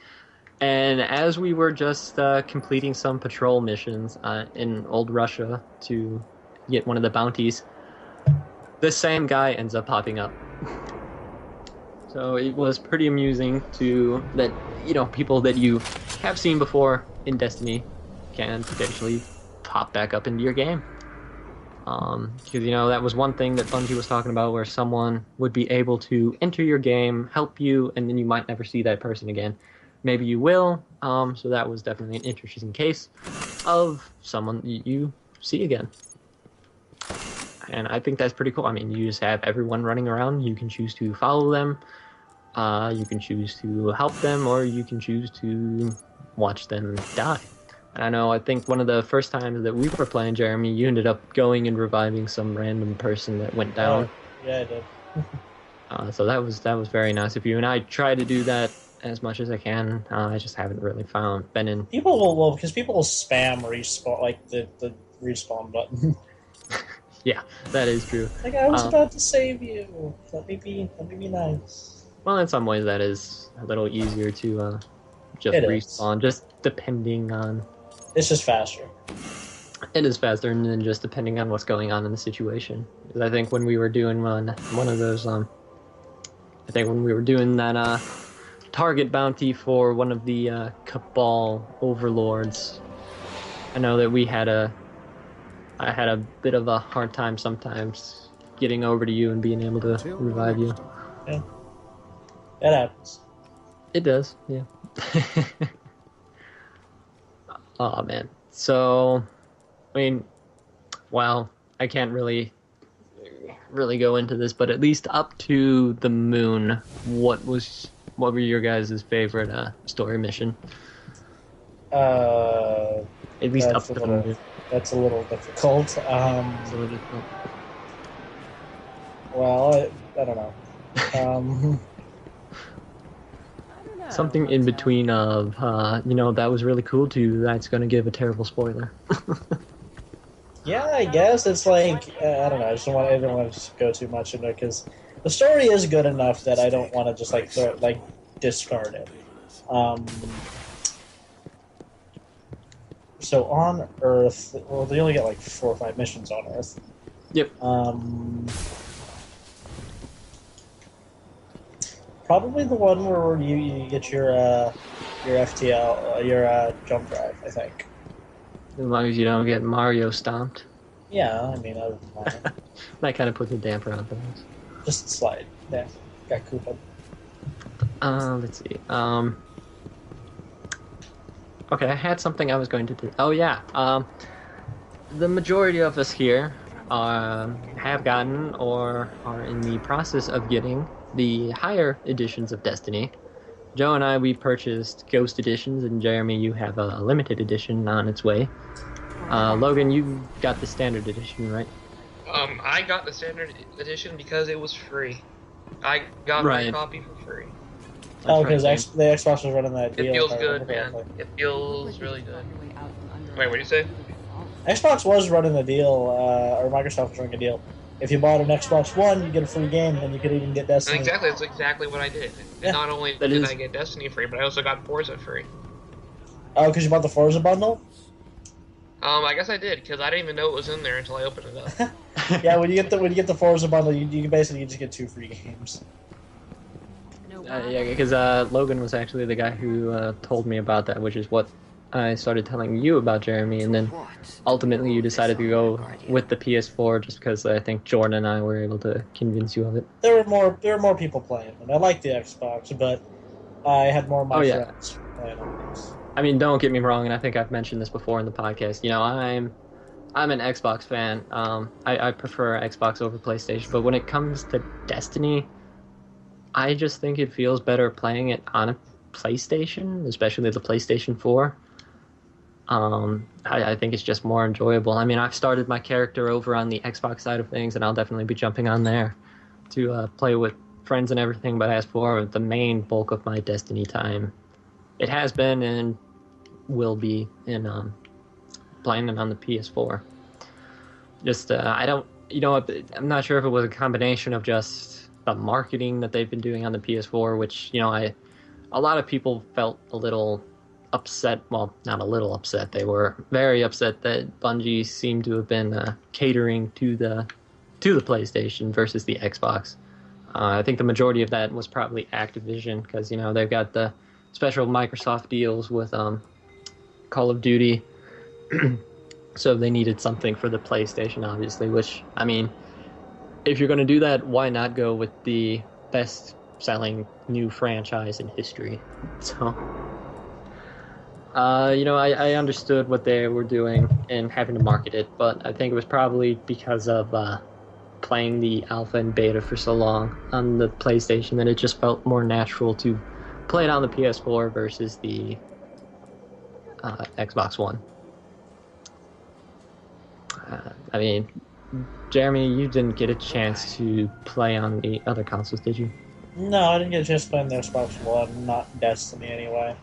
And as we were just completing some patrol missions in Old Russia to get one of the bounties, the same guy ends up popping up. So it was pretty amusing that you know, people that you have seen before in Destiny can potentially pop back up into your game. Because you know, that was one thing that Bungie was talking about, where someone would be able to enter your game, help you, and then you might never see that person again. Maybe you will. So that was definitely an interesting case of someone you see again. And I think that's pretty cool. I mean, you just have everyone running around. You can choose to follow them. You can choose to help them, or you can choose to watch them die. And I think one of the first times that we were playing, Jeremy, you ended up going and reviving some random person that went down. Yeah, I did. So that was very nice of you. And I try to do that as much as I can. I just haven't really been in. People will because people will spam respawn like the respawn button. Yeah, that is true. Like I was about to save you. Let me be nice. Well, in some ways that is a little easier to just It respawn, just depending on. It's just faster. It is faster, and then just depending on what's going on in the situation. Because I think when we were doing one of those, I think when we were doing that target bounty for one of the Cabal overlords, I know that I had a bit of a hard time sometimes getting over to you and being able to revive you. Yeah. That happens. It does, yeah. Oh man. So, I mean, well, I can't really go into this, but at least up to the moon, what were your guys' favorite story mission? At least up to the moon. That's a little difficult. It's a little difficult. Well, I don't know. Something in between of, that was really cool too. That's going to give a terrible spoiler. Yeah, I guess it's like I don't know. I don't want to go too much into it because the story is good enough that I don't want to just discard it. So on Earth, well, they only get like 4 or 5 missions on Earth. Yep. Probably the one where you get your FTL, your jump drive, I think. As long as you don't get Mario stomped. Yeah, I mean, other than that, That kind of puts a damper on things. just slide. Yeah, got Koopa. Let's see. Okay, I had something I was going to do. Oh yeah. The majority of us here have gotten or are in the process of getting the higher editions of Destiny. Joe and I, we purchased Ghost editions, and Jeremy, you have a limited edition on its way. Logan, you got the standard edition, right? I got the standard edition because it was free. I got my copy for free. Oh, because the Xbox was running that deal. It feels good, man. It feels really good. Wait, what did you say? Xbox was running a deal, or Microsoft was running a deal. If you bought an Xbox One, you get a free game, and you could even get Destiny. Exactly, that's exactly what I did. Yeah. Not only did I get Destiny free, but I also got Forza free. Oh, because you bought the Forza bundle? I guess I did, because I didn't even know it was in there until I opened it up. Yeah, when you get the Forza bundle, you basically just get 2 free games. Yeah, because Logan was actually the guy who told me about that, which is what I started telling you about, Jeremy, and then ultimately you decided to go with the PS4 just because I think Jordan and I were able to convince you of it. There were more people playing, and I like the Xbox, but I had more of my friends playing on this. I mean, don't get me wrong, and I think I've mentioned this before in the podcast. You know, I'm an Xbox fan. I prefer Xbox over PlayStation, but when it comes to Destiny, I just think it feels better playing it on a PlayStation, especially the PlayStation 4. I think it's just more enjoyable. I mean, I've started my character over on the Xbox side of things, and I'll definitely be jumping on there to play with friends and everything. But as for the main bulk of my Destiny time, it has been and will be in playing it on the PS4. Just I don't, I'm not sure if it was a combination of just the marketing that they've been doing on the PS4, which a lot of people felt a little upset. Well, not a little upset. They were very upset that Bungie seemed to have been catering to the PlayStation versus the Xbox. I think the majority of that was probably Activision because they've got the special Microsoft deals with Call of Duty, so they needed something for the PlayStation, obviously. Which I mean, if you're going to do that, why not go with the best-selling new franchise in history? So. I understood what they were doing and having to market it, but I think it was probably because of playing the alpha and beta for so long on the PlayStation that it just felt more natural to play it on the PS4 versus the Xbox One. I mean, Jeremy, you didn't get a chance to play on the other consoles, did you? No, I didn't get a chance to play on the Xbox One, not Destiny anyway.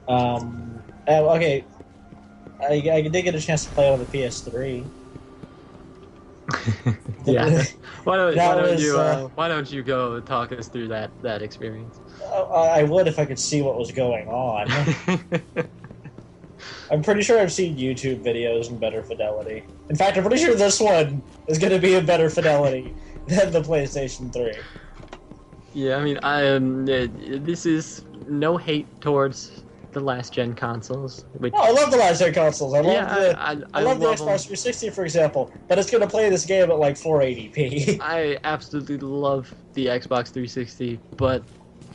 Okay, I did get a chance to play it on the PS3. Yeah. Why don't you go talk us through that experience? I would if I could see what was going on. I'm pretty sure I've seen YouTube videos in better fidelity. In fact, I'm pretty sure this one is going to be in better fidelity than the PlayStation 3. Yeah, I mean, this is no hate towards the last gen consoles. Which, I love the last gen consoles. I love the Xbox them. 360, for example, but it's going to play this game at like 480p. I absolutely love the Xbox 360, but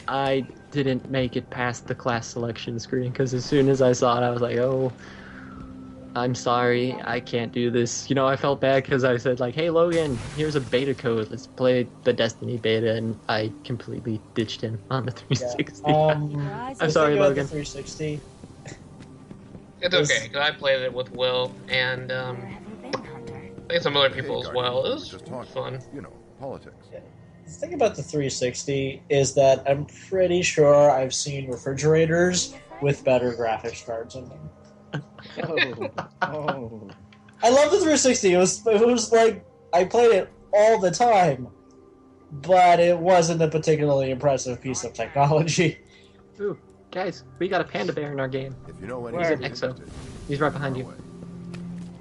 I didn't make it past the class selection screen because as soon as I saw it, I was like, oh, I'm sorry, I can't do this. You know, I felt bad because I said, like, hey, Logan, here's a beta code. Let's play the Destiny beta, and I completely ditched him on the 360. Yeah. I'm sorry, Logan. The 360. It's okay, because I played it with Will, and I think some other people as well. It was fun. You know, politics. Yeah. The thing about the 360 is that I'm pretty sure I've seen refrigerators with better graphics cards in them. Oh. I love the 360. It was like I played it all the time, but it wasn't a particularly impressive piece of technology. Ooh, guys, we got a panda bear in our game. If you know He's an exo. He's right behind you.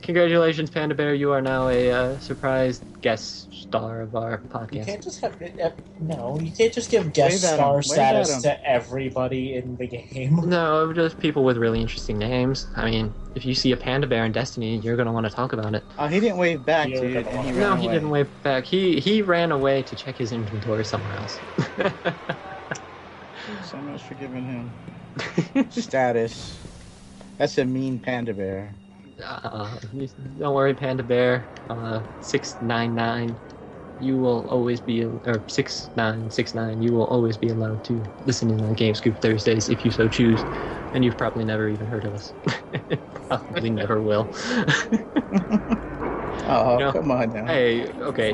Congratulations, Panda Bear. You are now a surprise guest star of our podcast. You can't just have you can't just give guest star status to everybody in the game. No, just people with really interesting names. I mean, if you see a Panda Bear in Destiny, you're gonna want to talk about it. Oh, he didn't wave back, dude. And he ran away. He didn't wave back. He ran away to check his inventory somewhere else. So much for giving him status. That's a mean Panda Bear. Don't worry, Panda Bear. 699. You will always be, or 6969. You will always be allowed to listen in on Game Scoop Thursdays if you so choose, and you've probably never even heard of us. Probably never will. Oh, come on now. Hey, okay,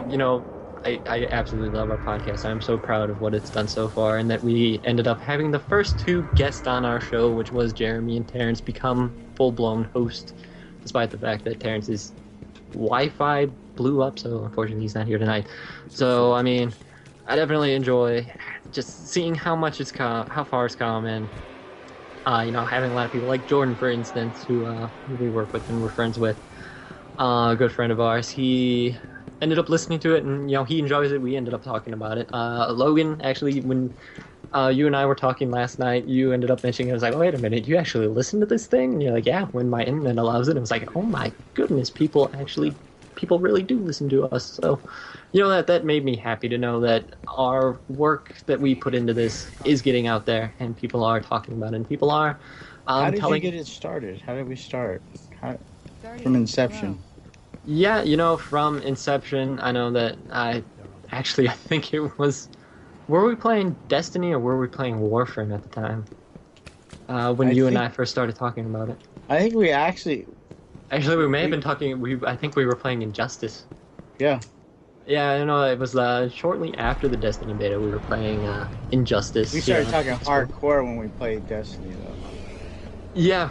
I absolutely love our podcast. I'm so proud of what it's done so far, and that we ended up having the first two guests on our show, which was Jeremy and Terrence, become full-blown hosts, despite the fact that Terrence's Wi-Fi blew up, so unfortunately he's not here tonight. So, I mean, I definitely enjoy just seeing how far it's come, and having a lot of people like Jordan, for instance, who we work with and we're friends with, a good friend of ours. He ended up listening to it, and he enjoys it. We ended up talking about it. Logan, actually, when you and I were talking last night, you ended up mentioning it. I was like, oh, wait a minute, you actually listen to this thing? And you're like, yeah, when my internet allows it. I was like, oh my goodness, people really do listen to us. So, that made me happy to know that our work that we put into this is getting out there, and people are talking about it, and people are how did you get it started? How did we start? From inception? Yeah, from inception, I know that I think it was... Were we playing Destiny or were we playing Warframe at the time? When you and I first started talking about it. I think we actually... Actually, we may have been talking... I think we were playing Injustice. Yeah. Yeah, it was shortly after the Destiny beta we were playing Injustice. We started talking hardcore when we played Destiny, though. Yeah,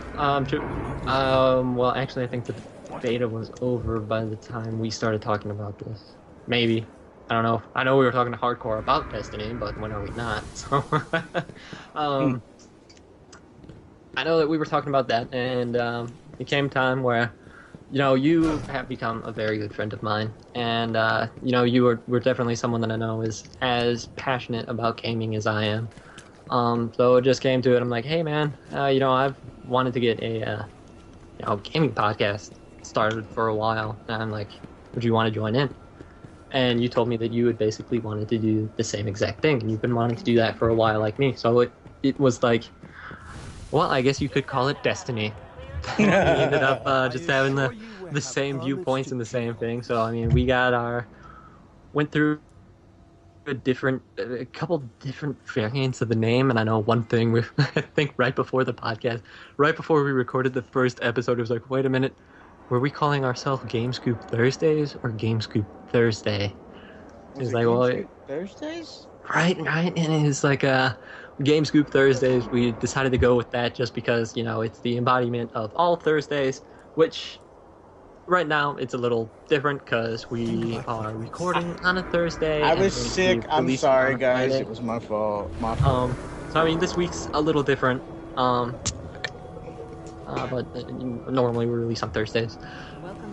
well, actually, I think the beta was over by the time we started talking about this. Maybe. I don't know. I know we were talking hardcore about Destiny, but when are we not? So, I know that we were talking about that, and it came time where, you have become a very good friend of mine, and you were definitely someone that I know is as passionate about gaming as I am. So it just came to it. I'm like, hey man, I've wanted to get a gaming podcast started for a while, and I'm like, would you want to join in? And you told me that you had basically wanted to do the same exact thing, and you've been wanting to do that for a while like me. So it was like, well, I guess you could call it destiny. We ended up just having the same viewpoints and the same thing. So, I mean, we got our went through a couple different variants of the name, and I know one thing. I think right before the podcast, right before we recorded the first episode, it was like, wait a minute, were we calling ourselves Game Scoop Thursdays or Game Scoop Thursday? Was It's it like, Game well, Scoop Thursdays? right, and it's like Game Scoop Thursdays. We decided to go with that just because it's the embodiment of all Thursdays, which. Right now, it's a little different because we are recording on a Thursday. I and was we sick. I'm released sorry, on a guys. Friday. It was my fault. My fault. So I mean, this week's a little different. But normally we release on Thursdays.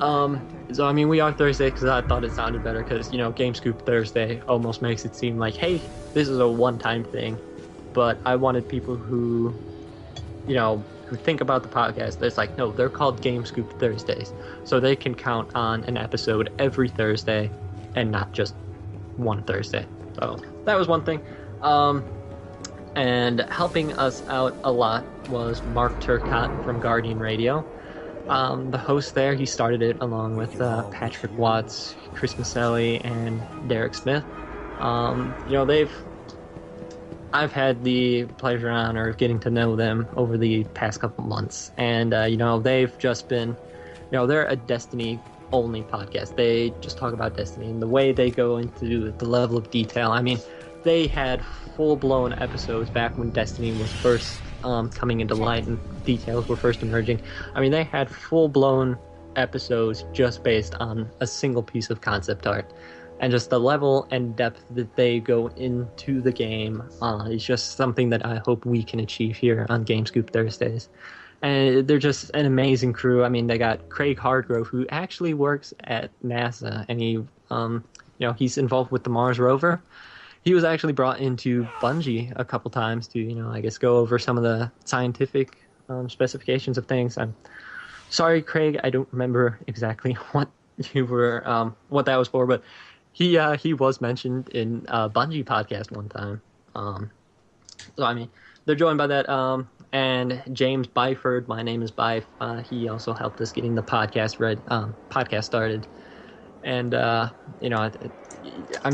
So I mean, we are Thursday because I thought it sounded better because Game Scoop Thursday almost makes it seem like, hey, this is a one-time thing. But I wanted people who think about the podcast. It's like, no, they're called Game Scoop Thursdays, so they can count on an episode every Thursday and not just one Thursday. So that was one thing. And helping us out a lot was Mark Turcotte from Guardian Radio. The host there, he started it along with Patrick Watts, Chris Maselli, and Derek Smith. I've had the pleasure and honor of getting to know them over the past couple months, and they've just been, they're a Destiny-only podcast. They just talk about Destiny, and the way they go into the level of detail. I mean, they had full-blown episodes back when Destiny was first coming into light and details were first emerging. I mean, they had full-blown episodes just based on a single piece of concept art. And just the level and depth that they go into the game is just something that I hope we can achieve here on Game Scoop Thursdays. And they're just an amazing crew. I mean, they got Craig Hardgrove, who actually works at NASA, and he's involved with the Mars rover. He was actually brought into Bungie a couple times to, I guess, go over some of the scientific specifications of things. I'm sorry, Craig, I don't remember exactly what you were, what that was for, but. He was mentioned in a Bungie podcast one time. So, I mean, they're joined by that. And James Byford, my name is Byf. He also helped us getting the podcast started. And, I'm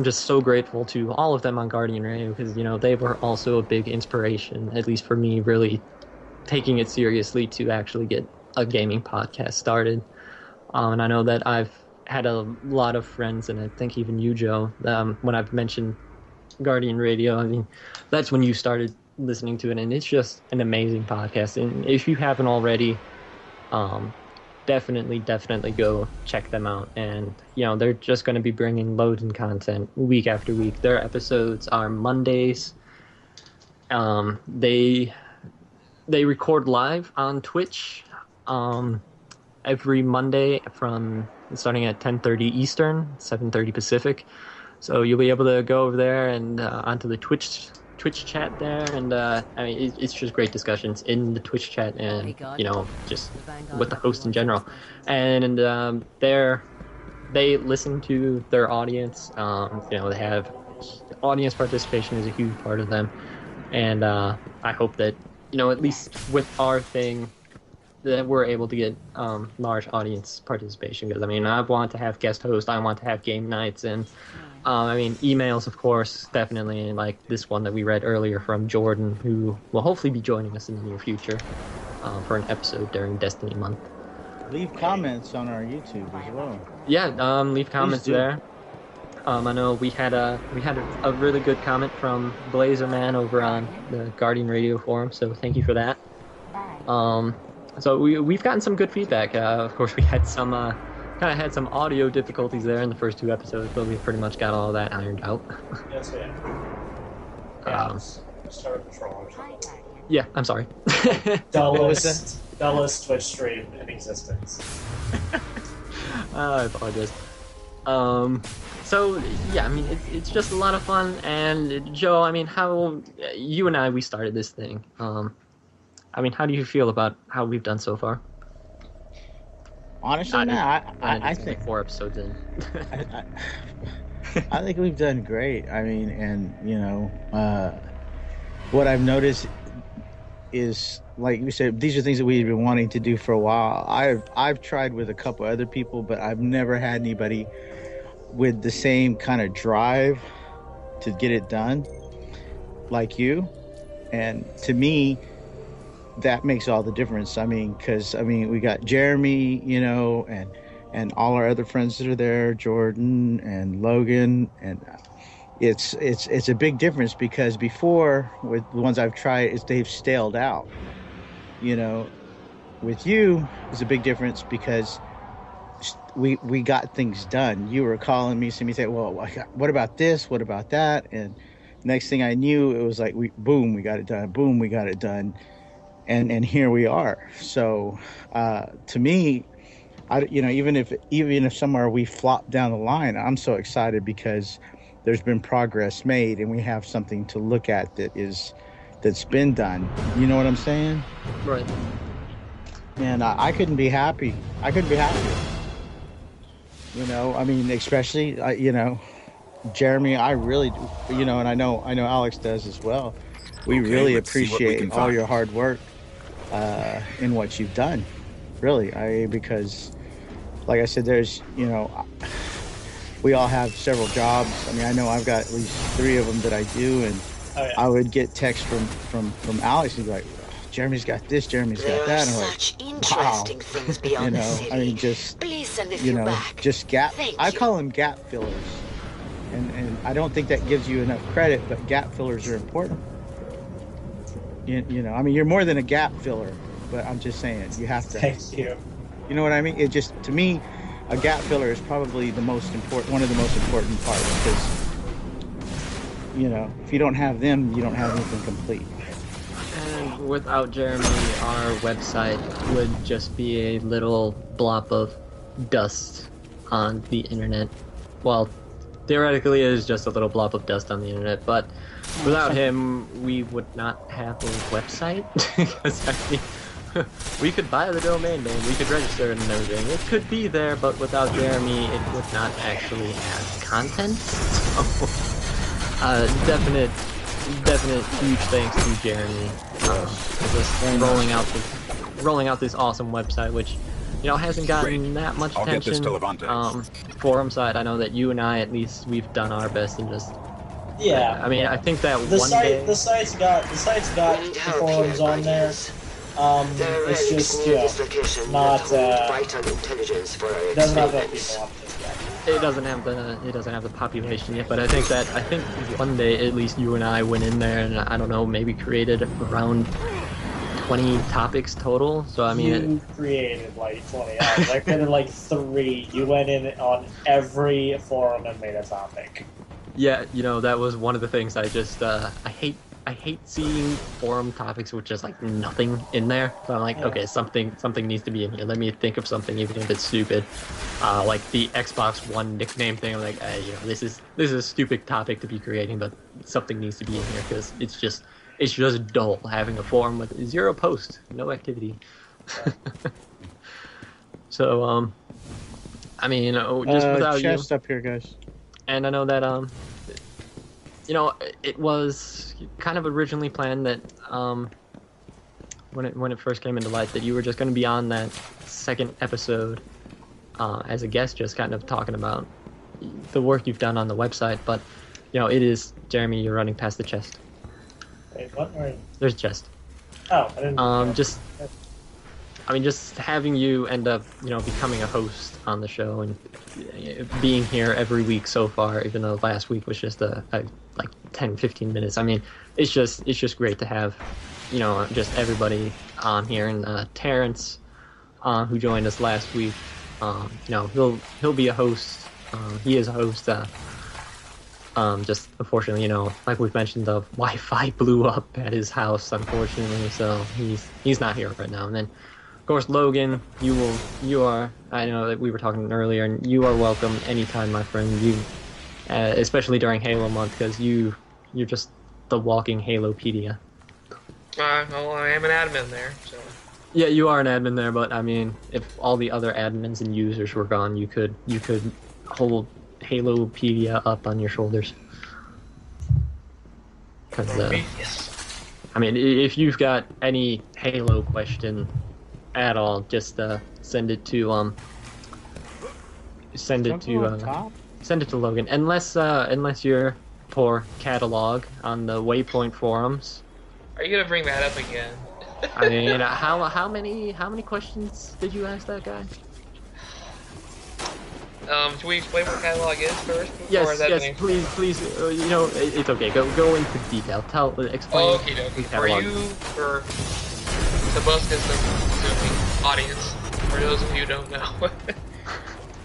just so grateful to all of them on Guardian Radio because, they were also a big inspiration, at least for me, really taking it seriously to actually get a gaming podcast started. And I know that I've had a lot of friends, and I think even you, Joe, when I've mentioned Guardian Radio, I mean, that's when you started listening to it, and it's just an amazing podcast. And if you haven't already, definitely go check them out. And, they're just going to be bringing loads of content week after week. Their episodes are Mondays. They record live on Twitch every Monday from starting at 10:30 Eastern, 7:30 Pacific. So you'll be able to go over there and onto the Twitch chat there, and I mean it's just great discussions in the Twitch chat, and just with the host in general. And they listen to their audience. They have audience participation is a huge part of them, and I hope that at least with our thing. That we're able to get large audience participation, because I mean I want to have guest hosts, I want to have game nights, and I mean emails, of course, definitely, like this one that we read earlier from Jordan, who will hopefully be joining us in the near future for an episode during Destiny month. Leave comments on our YouTube as well. Yeah, leave comments there. I know we had a really good comment from Blazerman over on the Guardian Radio forum, so thank you for that. So we've gotten some good feedback. Of course, we had some had some audio difficulties there in the first two episodes, but we pretty much got all of that ironed out. Yes, we have. Start control. Yeah, I'm sorry. Dullest Twitch stream in existence. I apologize. So yeah, I mean it's just a lot of fun. And Joe, I mean, how you and we started this thing. I mean, how do you feel about how we've done so far? Honestly, I think 4 episodes in. I think we've done great. I mean, and what I've noticed is, like you said, these are things that we've been wanting to do for a while. I've tried with a couple other people, but I've never had anybody with the same kind of drive to get it done like you. And to me, that makes all the difference. I mean, because we got Jeremy, you know, and all our other friends that are there, Jordan and Logan, and it's a big difference, because before, with the ones I've tried, is they've staled out. You know, with you, it's a big difference because we got things done. You were calling me, seeing me say, well, what about this? What about that? And next thing I knew, it was like we got it done. Boom, we got it done. And here we are. So to me, even if somewhere we flop down the line, I'm so excited because there's been progress made and we have something to look at that's been done. You know what I'm saying? Right. And I couldn't be happy. I couldn't be happier. You know, I mean, especially, Jeremy, I really, and I know Alex does as well. We really appreciate all your hard work in what you've done. Really, because, like I said, there's, we all have several jobs. I mean, I know I've got at least 3 of them that I do, and I would get texts from Alex. He'd be like, Jeremy's got this, Jeremy's got that. And I'm like, interesting things beyond the city. I mean, just, Please send a few back. just gap. I call them gap fillers. And I don't think that gives you enough credit, but gap fillers are important. I mean, you're more than a gap filler, but I'm just saying, you have to. Thank you. You know what I mean? It just, to me, a gap filler is probably one of the most important parts, because, if you don't have them, you don't have anything complete. And without Jeremy, our website would just be a little blob of dust on the internet. Well, theoretically, it is just a little blob of dust on the internet, but without him, we would not have a website. Because, I mean, we could buy the domain name, we could register it and everything. It could be there, but without Jeremy, it would not actually have content. So, definite huge thanks to Jeremy for just rolling out this awesome website, which hasn't gotten that much attention. Forum side, I know that you and I, at least, we've done our best, and just I mean, I think that the site's got the forums on there. It's just not doesn't have enough people on it. It doesn't have the population yet, but I think one day at least you and I went in there and, I don't know, maybe created around 20 topics total. So I mean, you created like 20. I created like 3. You went in on every forum and made a topic. Yeah, that was one of the things I just I hate seeing forum topics with just like nothing in there. So I'm like, okay, something needs to be in here. Let me think of something, even if it's stupid. Like the Xbox One nickname thing. I'm like, this is a stupid topic to be creating, but something needs to be in here because it's just dull having a forum with 0 posts, no activity. So I mean, just without chest up here, guys. And I know that it was kind of originally planned that when it first came into light that you were just going to be on that second episode as a guest, just kind of talking about the work you've done on the website. But it is Jeremy. You're running past the chest. Wait, what? There's a chest. Oh, I didn't. Just having you end up becoming a host on the show and being here every week so far, even though last week was just a like 10-15 minutes. I mean, it's just great to have just everybody on here. And Terrence, who joined us last week, he'll be a host. He is a host. Just unfortunately, like we've mentioned, the Wi-Fi blew up at his house, unfortunately, so he's not here right now. And then, of course, Logan, you are. I know that we were talking earlier, and you are welcome anytime, my friend. You, especially during Halo month, because you're just the walking Halopedia. Well, I am an admin there, so. Yeah, you are an admin there, but I mean, if all the other admins and users were gone, you could hold Halopedia up on your shoulders. Because, I mean, if you've got any Halo question at all, just send it to top? Send it to Logan. Unless your poor catalog on the Waypoint forums. Are you gonna bring that up again? I mean, how many questions did you ask that guy? Should we explain what catalog is first? Yes, please. It's okay. Go into detail. Explain. Okay. For you, for the assuming audience, for those of you who don't know,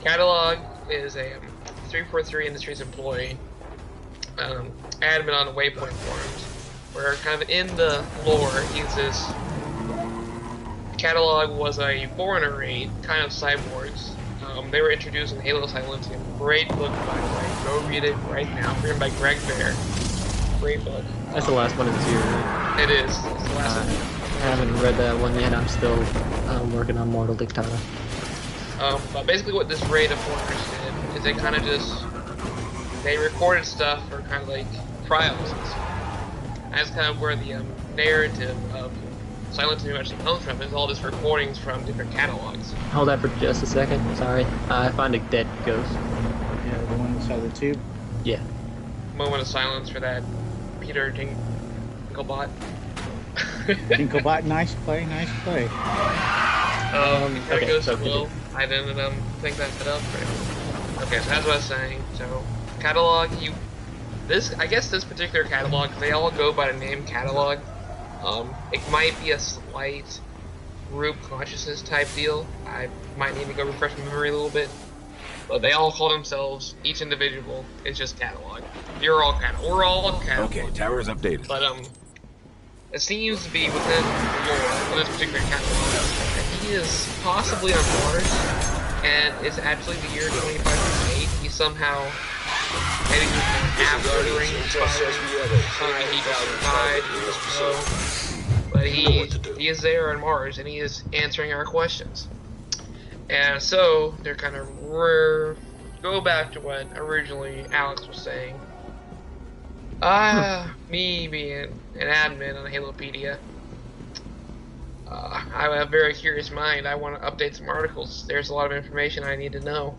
catalog is a 343 Industries employee, admin on the Waypoint forums, where kind of in the lore, he's this. Catalog was a foreigner raid, kind of cyborgs. They were introduced in Halo Silencium. Great book, by the way. Go read it right now. Written by Greg Bear. Great book. That's the last one in the series, right? It is. It's the last one. I haven't read that one yet. I'm still working on Mortal Dictata. But basically what this raid of foreigners did is they kind of just... They recorded stuff for kind of like trials and stuff. That's kind of where the narrative of Silencium actually comes from. Is all just recordings from different catalogs. Hold that for just a second. Sorry. I found a dead ghost. Yeah, the one inside the tube. Yeah. Moment of silence for that Peter Dinklebot. Dinklebot, nice play. Before it goes so to Will, I didn't think that up. Right? Okay, so that's what I was saying. So, catalog, I guess this particular catalog, they all go by the name catalog. It might be a slight group consciousness type deal. I might need to go refresh my memory a little bit. But they all call themselves, each individual is just catalog. You're all catalog. We're all catalog. Okay, tower's updated. But, it seems to be within the lore of this particular catalog that he is possibly on Mars, and it's actually the year 2508. He somehow maybe after the ring expires, maybe he just died, he was slow. But he is there on Mars, and he is answering our questions. And so, they're kind of go back to what originally Alex was saying. Me being an admin on Halopedia, I have a very curious mind. I want to update some articles. There's a lot of information I need to know.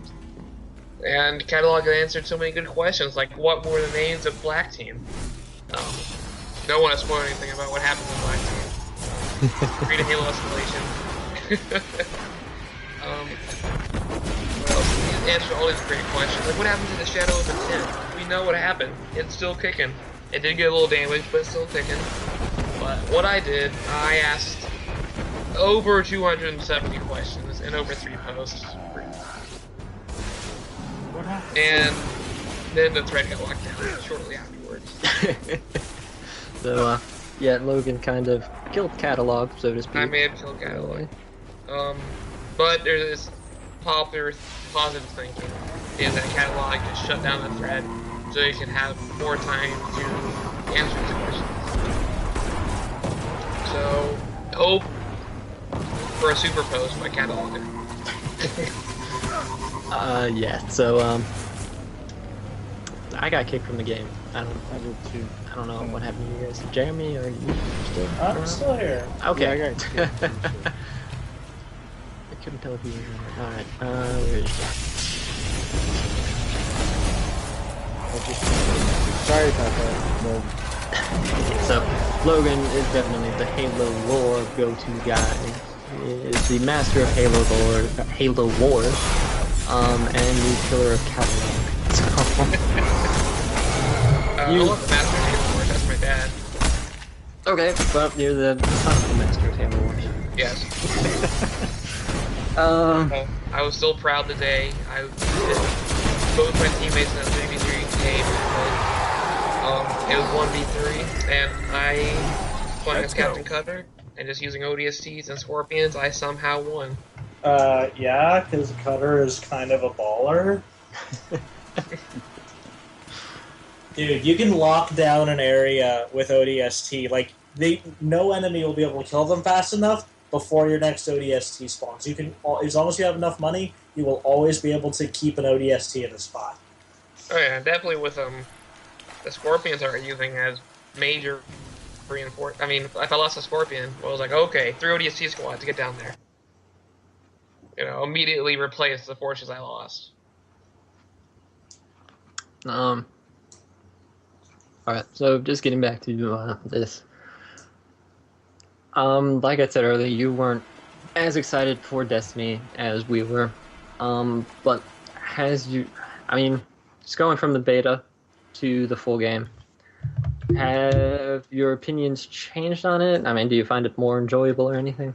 And Catalog answered so many good questions, like what were the names of Black Team? Don't want to spoil anything about what happens in Black Team. Read a Halo Escalation. What else? He answered all these great questions. Like, what happened to the Shadow of the 10? We know what happened. It's still kicking. It did get a little damaged, but it's still kicking. But what I did, I asked over 270 questions in over 3 posts. What happened? And then the thread got locked down shortly afterwards. So, yeah, Logan kind of killed Catalog, so to speak. I may have killed Catalog. But there's this popular positive thinking is that Catalog just shut down the thread so you can have more time to answer these questions. So, hope for a super post by Catalog. Yeah, so, I got kicked from the game. I did too. don't know what happened to you guys. Jeremy, are you still I'm still here. Okay. Yeah, I got kicked. I couldn't tell if you were alright. Where is it? Sorry about that. No. So, Logan is definitely the Halo lore go-to guy. He is the master of Halo lore, and the killer of Catalog. I love the master of Halo lore. That's my dad. Okay, well, you're the son of the master of Halo lore. Yes. I was still proud today. Both my teammates in that 3v3 game. It was 1v3, and I was playing as Captain Cutter, and just using ODSTs and Scorpions, I somehow won. Yeah, because Cutter is kind of a baller. Dude, you can lock down an area with ODST. Like, no enemy will be able to kill them fast enough before your next ODST spawns. You can, as long as you have enough money, you will always be able to keep an ODST in a spot. Oh yeah, definitely with the Scorpions are using as major reinforce. I mean, if I lost a Scorpion, well, I was like, okay, 3 ODST squads to get down there. You know, immediately replace the forces I lost. All right. So just getting back to this. Like I said earlier, you weren't as excited for Destiny as we were. But just going from the beta to the full game, have your opinions changed on it? I mean, do you find it more enjoyable or anything?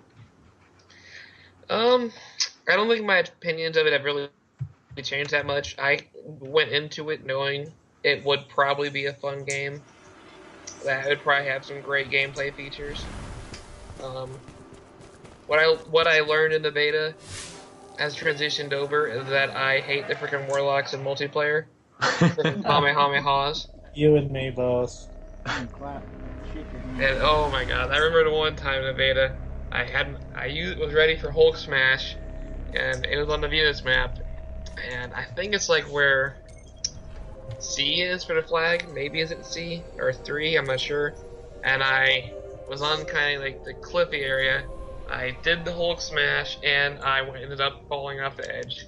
I don't think my opinions of it have really changed that much. I went into it knowing it would probably be a fun game. That it would probably have some great gameplay features. What I learned in the beta has transitioned over is that I hate the freaking warlocks in multiplayer. Kamehamehas. You and me both. And oh my god, I remember the one time in the beta, was ready for Hulk Smash, and it was on the Venus map, and I think it's like where C is for the flag, maybe is it C or 3, I'm not sure. And I was on kind of like the cliffy area. I did the Hulk Smash, and I ended up falling off the edge.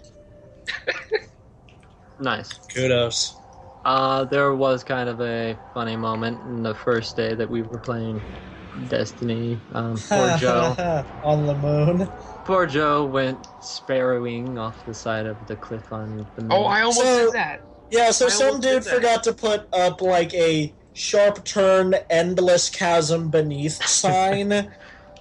Nice. Kudos. There was kind of a funny moment in the first day that we were playing Destiny. Poor Joe. On the moon. Poor Joe went sparrowing off the side of the cliff on the moon. Oh, I almost did that. Yeah, so I some almost did dude that. forgot to put up like a sharp turn, endless chasm beneath sign,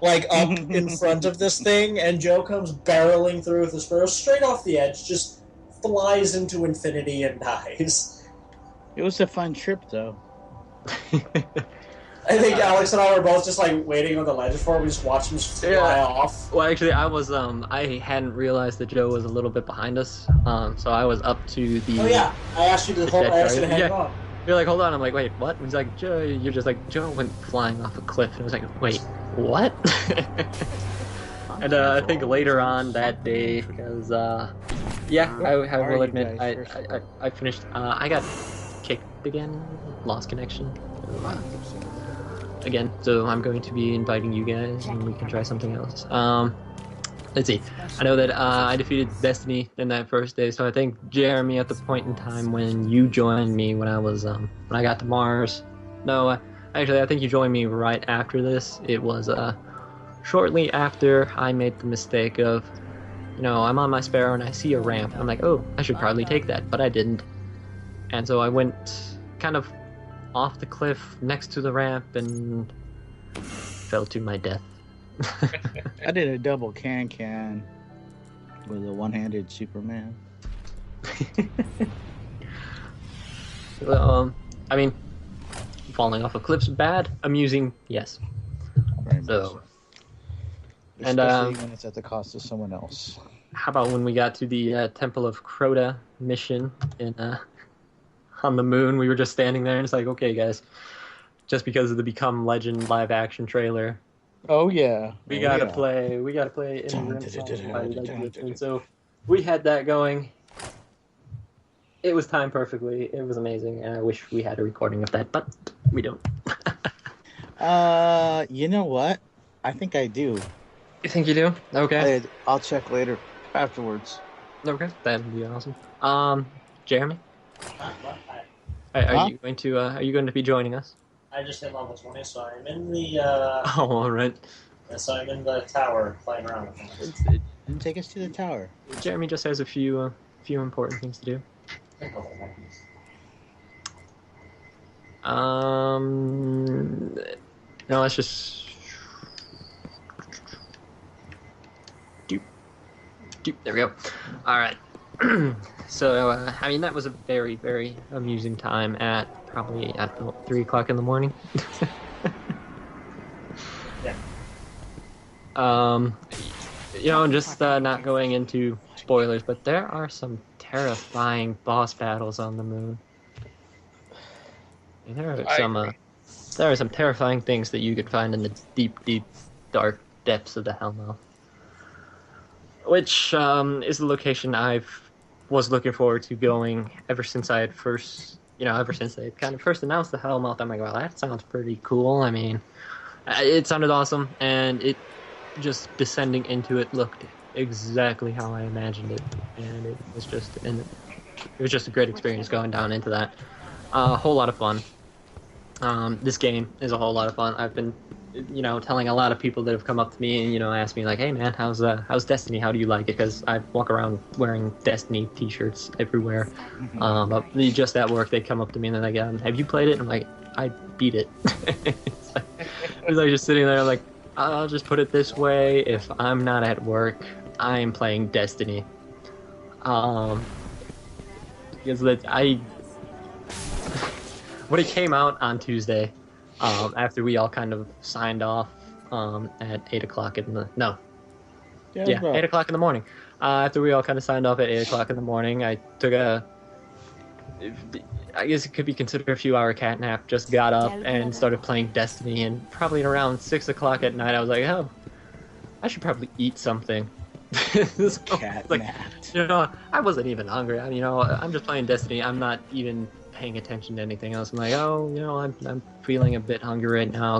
like up in front of this thing, and Joe comes barreling through with his sparrow straight off the edge, just flies into infinity and dies. It was a fun trip, though. I think Alex and I were both just like waiting on the ledge for him. We just watched him fly off. Well, actually, I hadn't realized that Joe was a little bit behind us, so I was up to the... Oh yeah, I asked you to hang on. You're like, hold on. I'm like, wait, what? And he's like, Joe, you're just like, Joe went flying off a cliff. And I was like, wait, what? And I think later on that day, because, I will admit, I finished, I got kicked again, lost connection. Again, so I'm going to be inviting you guys, and we can try something else. Let's see. I know that I defeated Destiny in that first day, so I think Jeremy, at the point in time when you joined me when I was when I got to Mars. No, actually, I think you joined me right after this. It was shortly after I made the mistake of, I'm on my Sparrow and I see a ramp. I'm like, oh, I should probably take that, but I didn't. And so I went kind of off the cliff next to the ramp and fell to my death. I did a double can with a one-handed Superman. Falling off of cliffs bad, amusing, yes. Very much So, and especially when it's at the cost of someone else. How about when we got to the Temple of Crota mission on the moon? We were just standing there, and it's like, okay, guys, just because of the Become Legend live action trailer. Oh yeah, We gotta play. And so we had that going. It was timed perfectly. It was amazing, and I wish we had a recording of that, but we don't. You know what? I think I do. You think you do? Okay. I'll check later, afterwards. Okay, that'd be awesome. Jeremy, are you going to be joining us? I just hit level 20, so I'm in the Oh, all right. so I'm in the tower playing around with things. And take us to the tower. Jeremy just has a few important things to do. No, let's just. There we go. All right. So, that was a very, very amusing time at probably at 3 o'clock in the morning. Yeah. Just not going into spoilers, but there are some terrifying boss battles on the moon. And there are some terrifying things that you could find in the deep, deep, dark depths of the Hellmouth. Which is the location was looking forward to going ever since they kind of first announced the Hellmouth. I'm like, well, that sounds pretty cool. I mean, it sounded awesome, and it just descending into it looked exactly how I imagined it, and it was just it was just a great experience going down into that. A whole lot of fun. This game is a whole lot of fun. I've been, telling a lot of people that have come up to me and asked me like, "Hey man, how's Destiny? How do you like it?" Because I walk around wearing Destiny T-shirts everywhere. But just at work, they come up to me and they're like, "Have you played it?" And I'm like, "I beat it." It's like just sitting there like, I'll just put it this way: if I'm not at work, I am playing Destiny. Because when it came out on Tuesday, after we all kind of signed off at 8 o'clock in the... No. Yeah, 8 o'clock in the morning. After we all kind of signed off at 8 o'clock in the morning, I took I guess it could be considered a few-hour cat nap, just got up and started playing Destiny, and probably around 6 o'clock at night, I was like, oh, I should probably eat something. So, Cat napped. I wasn't even hungry. I'm just playing Destiny. I'm not even paying attention to anything else. I'm like, I'm feeling a bit hungry right now.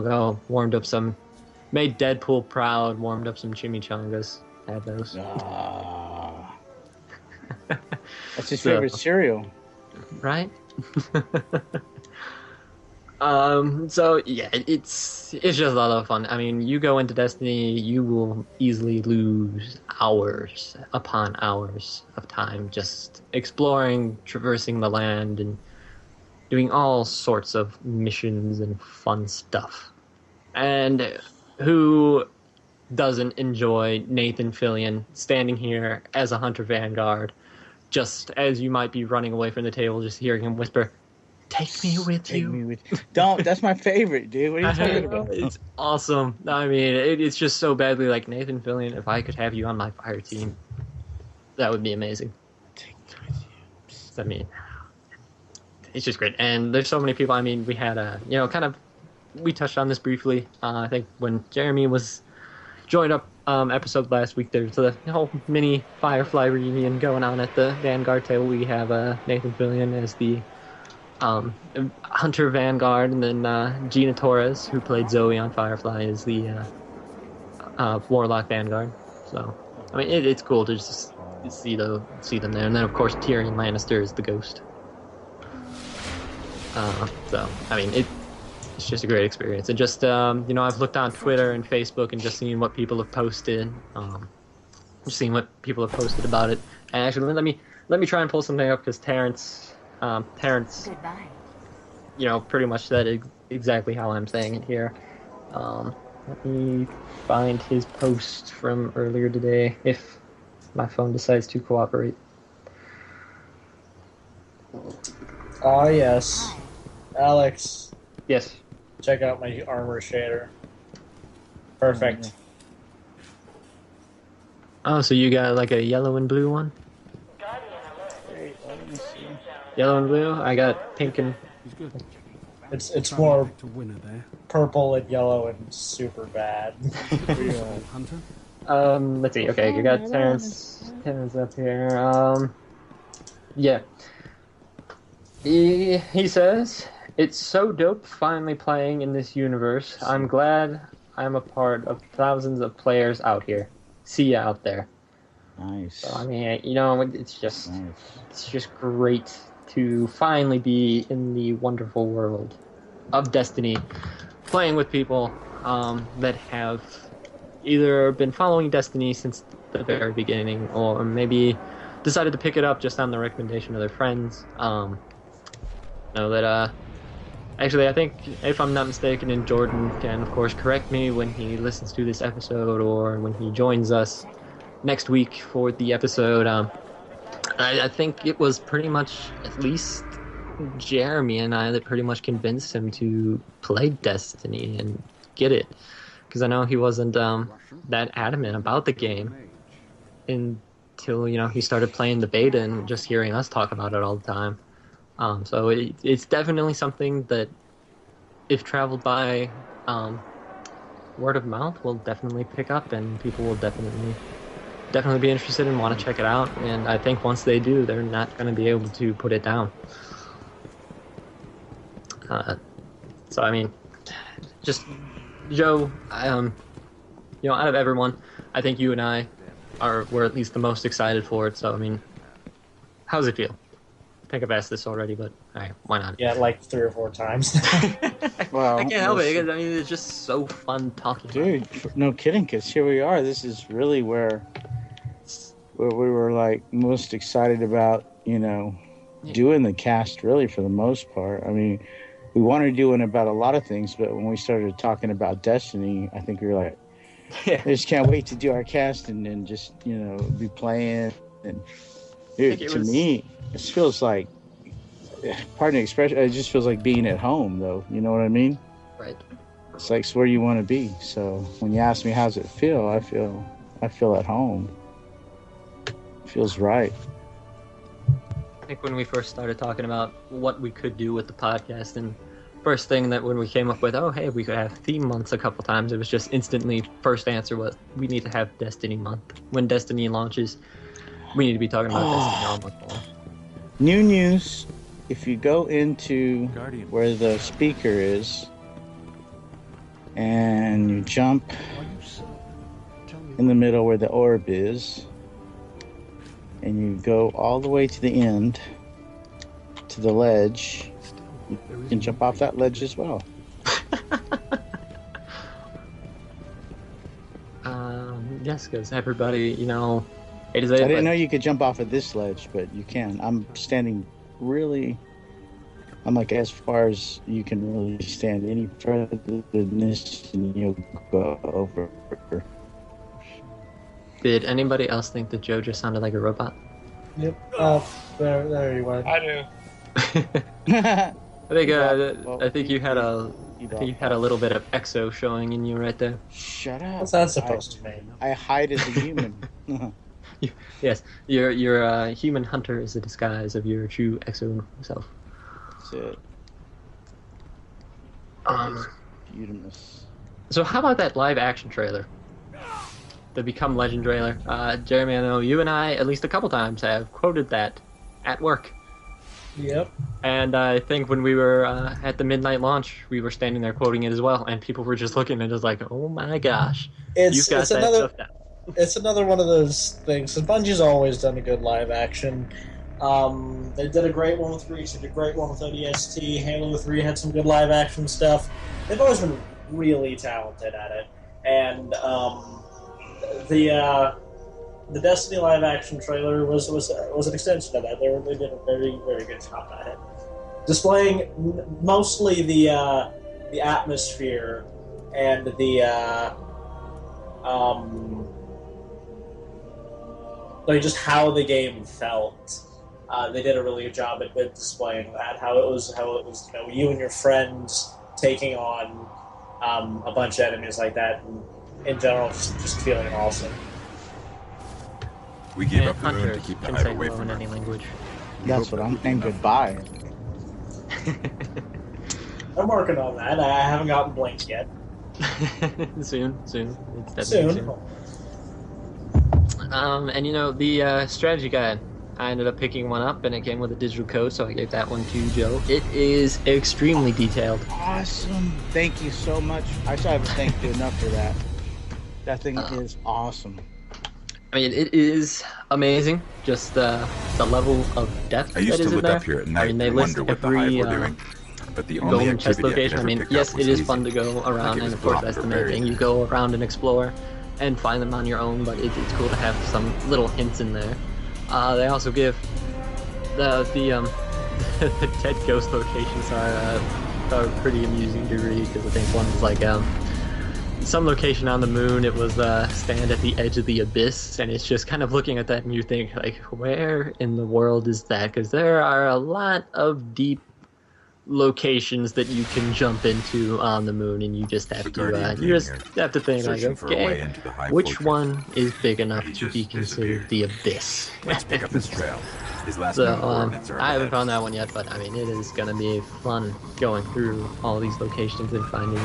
Made Deadpool proud, warmed up some chimichangas. Had those. That's his favorite cereal. Right? So yeah, it's just a lot of fun. I mean, you go into Destiny, you will easily lose hours upon hours of time just exploring, traversing the land, and doing all sorts of missions and fun stuff. And who doesn't enjoy Nathan Fillion standing here as a Hunter Vanguard, just as you might be running away from the table, just hearing him whisper, "Take me with you." Don't. That's my favorite, dude. What are you talking about? It's awesome. I mean, it's just so badly like, Nathan Fillion, if I could have you on my fire team, that would be amazing. Take me with you. I mean, it's just great. And there's so many people. I mean, we had we touched on this briefly. I think when Jeremy was joined up episode last week, there's a whole mini Firefly reunion going on at the Vanguard table. We have Nathan Fillion as the Hunter Vanguard, and then Gina Torres, who played Zoe on Firefly, is the Warlock Vanguard. So, I mean, it's cool to just see them there. And then, of course, Tyrion Lannister is the Ghost. So, I mean, it's just a great experience. And just, I've looked on Twitter and Facebook and just seen what people have posted. Just seeing what people have posted about it. And actually, let me try and pull something up, because Terrence, Goodbye. pretty much said exactly how I'm saying it here. Let me find his post from earlier today, if my phone decides to cooperate. Oh, yes. Alex, Yes. check out my armor shader. Perfect. Oh, so you got like a yellow and blue one? Wait, let me see. Yellow and blue? I got pink and... He's good. It's more To winner there. purple and yellow and super bad. Hunter. Let's see. Okay, you got Terrence up here. Yeah. He says, "It's so dope finally playing in this universe. I'm glad I'm a part of thousands of players out here. See ya out there." Nice. So, I mean, it's just great to finally be in the wonderful world of Destiny, playing with people that have either been following Destiny since the very beginning, or maybe decided to pick it up just on the recommendation of their friends. Actually, I think, if I'm not mistaken, and Jordan can, of course, correct me when he listens to this episode or when he joins us next week for the episode, I think it was pretty much at least Jeremy and I that pretty much convinced him to play Destiny and get it. Because I know he wasn't that adamant about the game until, he started playing the beta and just hearing us talk about it all the time. So it's definitely something that, if traveled by word of mouth, will definitely pick up, and people will definitely be interested and want to check it out. And I think once they do, they're not going to be able to put it down. So I mean, Joe, out of everyone, I think you and I were at least the most excited for it. So I mean, how's it feel? think I've asked this already, but alright, why not? Yeah, like 3 or 4 times. Well, I can't help it. Because, I mean, it's just so fun talking. dude, no kidding. Because here we are. This is really where we were like most excited about, doing the cast. Really, for the most part. I mean, we wanted to do it about a lot of things, but when we started talking about Destiny, I think we were like, I just can't wait to do our cast and then just be playing. And dude, to me, it feels like, pardon the expression, it just feels like being at home, though. You know what I mean? Right. It's like it's where you want to be. So when you ask me how's it feel, I feel at home. It feels right. I think when we first started talking about what we could do with the podcast, and first thing that when we came up with, oh hey, we could have theme months a couple times, it was just instantly first answer was we need to have Destiny month. When Destiny launches, we need to be talking about Destiny all month long. New news: if you go into where the speaker is and you jump in the middle where the orb is, and you go all the way to the end, to the ledge, you can jump off that ledge as well. Yes, because everybody, I didn't know you could jump off of this ledge, but you can. I'm standing I'm like as far as you can really stand. Any further than this, and you'll go over. Did anybody else think that Joe just sounded like a robot? Yep. Oh, there you went. I do. I think you had a little bit of exo showing in you right there. Shut up. What's that supposed to mean? I hide as a human. Yes, your human hunter is a disguise of your true exo self. That's it. Beautiful. So how about that live action trailer? The Become Legend trailer. Jeremy, I know you and I, at least a couple times, have quoted that at work. Yep. And I think when we were at the midnight launch, we were standing there quoting it as well, and people were just looking and just like, "Oh my gosh, you've got that stuff down." It's another one of those things. So Bungie's always done a good live action. They did a great one with Reach. They did a great one with ODST. Halo 3 had some good live action stuff. They've always been really talented at it. And the Destiny live action trailer was an extension of that. They did a very, very good job at it, displaying mostly the atmosphere and like just how the game felt. They did a really good job at displaying that, how it was you and your friends taking on a bunch of enemies like that, and in general just feeling awesome. We gave up the moon to keep the hive away from in her. any language. That's what I'm saying. Goodbye. I'm working on that. I haven't gotten blinked yet. Soon. It's definitely soon. And the strategy guide, I ended up picking one up, and it came with a digital code, so I gave that one to Joe. It is extremely detailed. Awesome. Thank you so much. I still haven't thanked you enough for that. That thing is awesome. I mean, it is amazing. Just the level of depth I used that is to look in there. up here at night I mean, they and list wonder what the hive every were doing. But the only golden chest activity location. I mean, yes, it is fun to go around, and of course that's the main thing. You go around and explore and find them on your own, but it's cool to have some little hints in there. They also give the dead ghost locations are pretty amusing to read, because I think one was like some location on the moon. It was stand at the edge of the abyss, and it's just kind of looking at that and you think, like, where in the world is that? Because there are a lot of deep locations that you can jump into on the moon, and you just have to think, like, okay, which one is big enough to be considered the abyss? Let's pick up this trail. His last So known coordinates are I haven't ahead. found that one yet, but I mean, it is gonna be fun going through all these locations and finding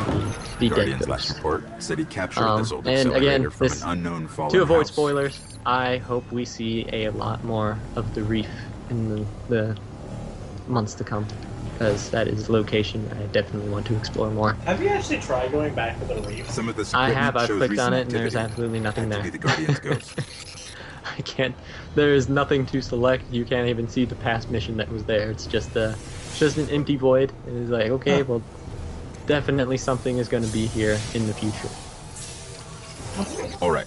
the dead Guardian's last ghosts. report said he captured this old And accelerator again, from this, an unknown fallen to avoid house. spoilers, I hope we see a lot more of the reef in the months to come, because that is a location I definitely want to explore more. Have you actually tried going back to the reef? Some of this I equipment have. I've shows clicked on recent it, and there's activity. absolutely nothing Had to there. be the Guardian's ghost. can't. There is nothing to select. You can't even see the past mission that was there. It's just an empty void. And it's like, okay, well, definitely something is going to be here in the future. All right.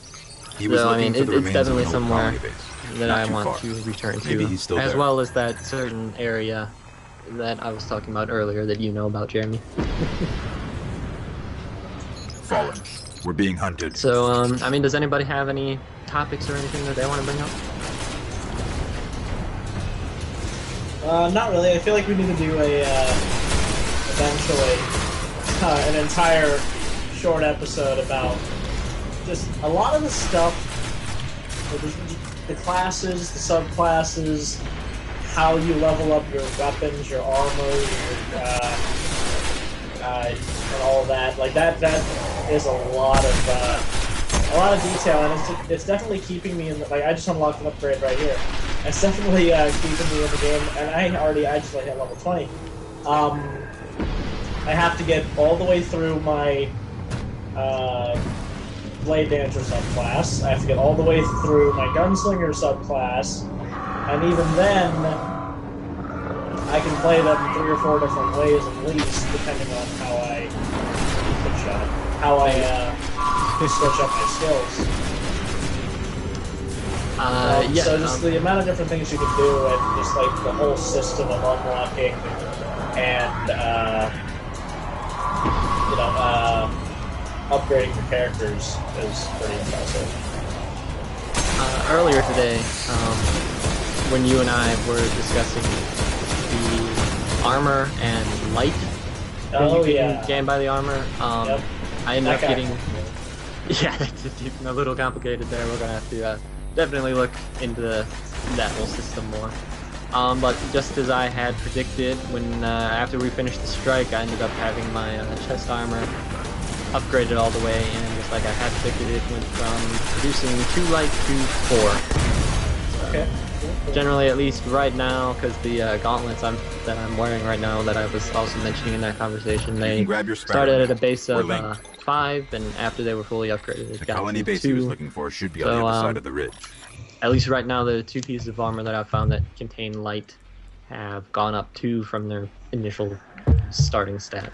He was So, I looking mean, for the it's remains definitely of an old somewhere colony base. that Not I too want far. to return to, Maybe he's still as there. well as that certain area that I was talking about earlier that you know about, Jeremy. Fallen. We're being hunted. So, I mean, does anybody have any topics or anything that they want to bring up? Not really. I feel like we need to do eventually an entire short episode about just a lot of the stuff, the classes, the subclasses, how you level up your weapons, your armor, and all that. Like that is a lot of detail, and it's definitely keeping me in the, like, I just unlocked an upgrade right here. It's definitely keeping me in the game, and I just hit level 20. I have to get all the way through my Blade Dancer subclass. I have to get all the way through my Gunslinger subclass, and even then, I can play them 3 or 4 different ways at least, depending on how I switch up my skills. Yeah. So just the amount of different things you can do, and just like the whole system of unlocking and upgrading your characters is pretty impressive. Earlier today, when you and I were discussing the armor and light that you can gain by the armor, Yep. I ended up That guy. getting... Yeah, that's a little complicated there. We're going to have to definitely look into that whole system more. But just as I had predicted, when after we finished the strike, I ended up having my chest armor upgraded all the way, and just like I had predicted, it went from producing 2 light to 4. Okay. Generally, at least right now, because the gauntlets that I'm wearing right now, that I was also mentioning in that conversation, You they can grab your started at a Sparrow base or of Link. 5, and after they were fully upgraded, it The got colony to base he was 2. looking for should be So, on the other side of the ridge. At least right now, the 2 pieces of armor that I've found that contain light have gone up 2 from their initial starting stat.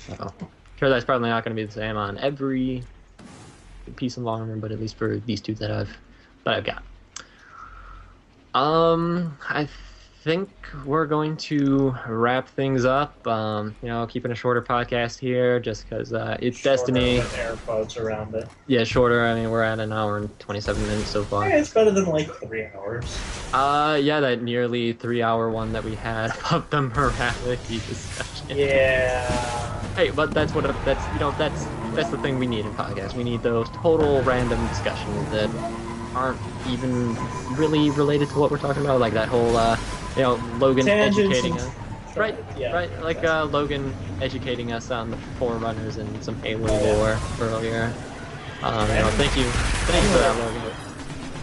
So, sure, that's probably not going to be the same on every piece of armor, but at least for these 2 that I've got. I think we're going to wrap things up. Keeping a shorter podcast here, just because it's Shorter Destiny. with air quotes around it. Yeah, shorter. I mean, we're at 1 hour and 27 minutes so far. Yeah, it's better than like 3 hours. Yeah, that nearly 3-hour one that we had about the morality discussion. Yeah. Hey, but that's the thing we need in podcasts. We need those total random discussions that aren't even really related to what we're talking about, like that whole Logan Tangents educating and- us. Right, Yeah. right, like Logan educating us on the Forerunners and some Halo lore earlier. Thank you for that, Logan.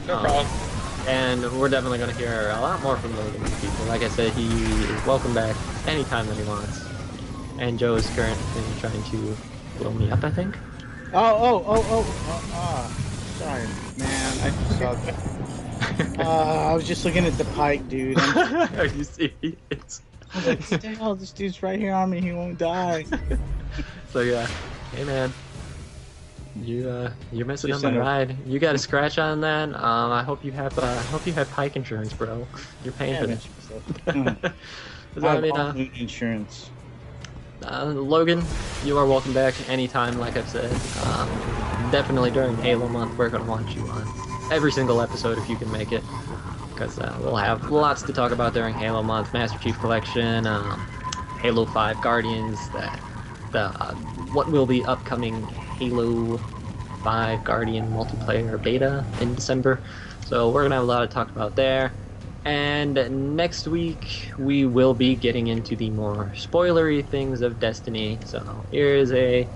No problem. And we're definitely going to hear a lot more from Logan in the future. Like I said, he is welcome back anytime that he wants. And Joe is currently trying to blow me up, I think. Sorry, man. I just saw that. I was just looking at the pike, dude. Are you serious? I was like, what the hell? This dude's right here on me. He won't die. So yeah, hey man, you're missing Just on the in a- ride. You got a scratch on that. I hope you have pike insurance, bro. You're paying for that. So, I I have mean, all new insurance. Logan, you are welcome back anytime. Like I've said, definitely during Halo month, we're gonna want you on every single episode if you can make it, because we'll have lots to talk about during Halo month. Master Chief Collection, Halo 5 Guardians, what will be upcoming Halo 5 Guardian multiplayer beta in December. So we're gonna have a lot to talk about there. And next week we will be getting into the more spoilery things of Destiny. So here is a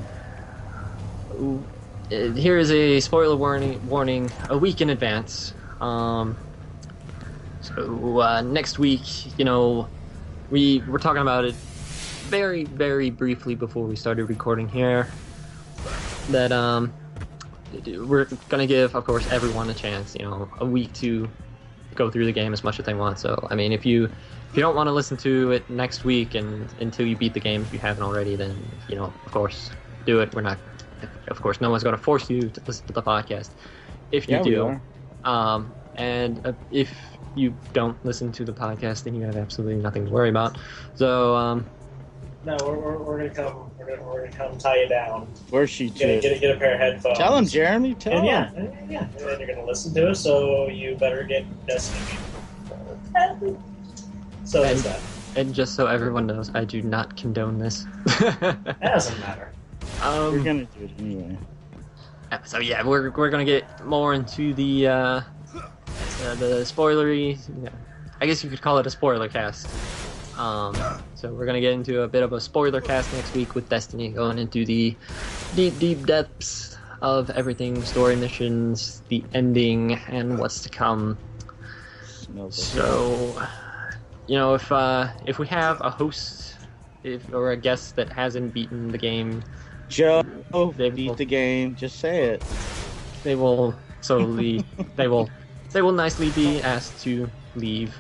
spoiler warning a week in advance. Next week, we were talking about it very, very briefly before we started recording here, that we're gonna give, of course, everyone a chance. A week to go through the game as much as they want. So, I mean, if you don't want to listen to it next week and until you beat the game, if you haven't already, then of course, do it. We're not, of course, no one's going to force you to listen to the podcast. If you do, and if you don't listen to the podcast, then you have absolutely nothing to worry about. So, no, we're gonna come. We're gonna come tie you down. Where's she? Get a pair of headphones. Tell him, Jeremy. Tell him. Yeah. And you're gonna listen to us, so you better get Destiny. So is that. And just so everyone knows, I do not condone this. That doesn't matter. We're gonna do it anyway. So yeah, we're gonna get more into the spoilery. I guess you could call it a spoiler cast. So we're gonna get into a bit of a spoiler cast next week with Destiny, going into the deep depths of everything, story missions, the ending, and what's to come. So, if we have a host or a guest that hasn't beaten the game, Joe, beat the game. Just say it. They will slowly. they will nicely be asked to leave.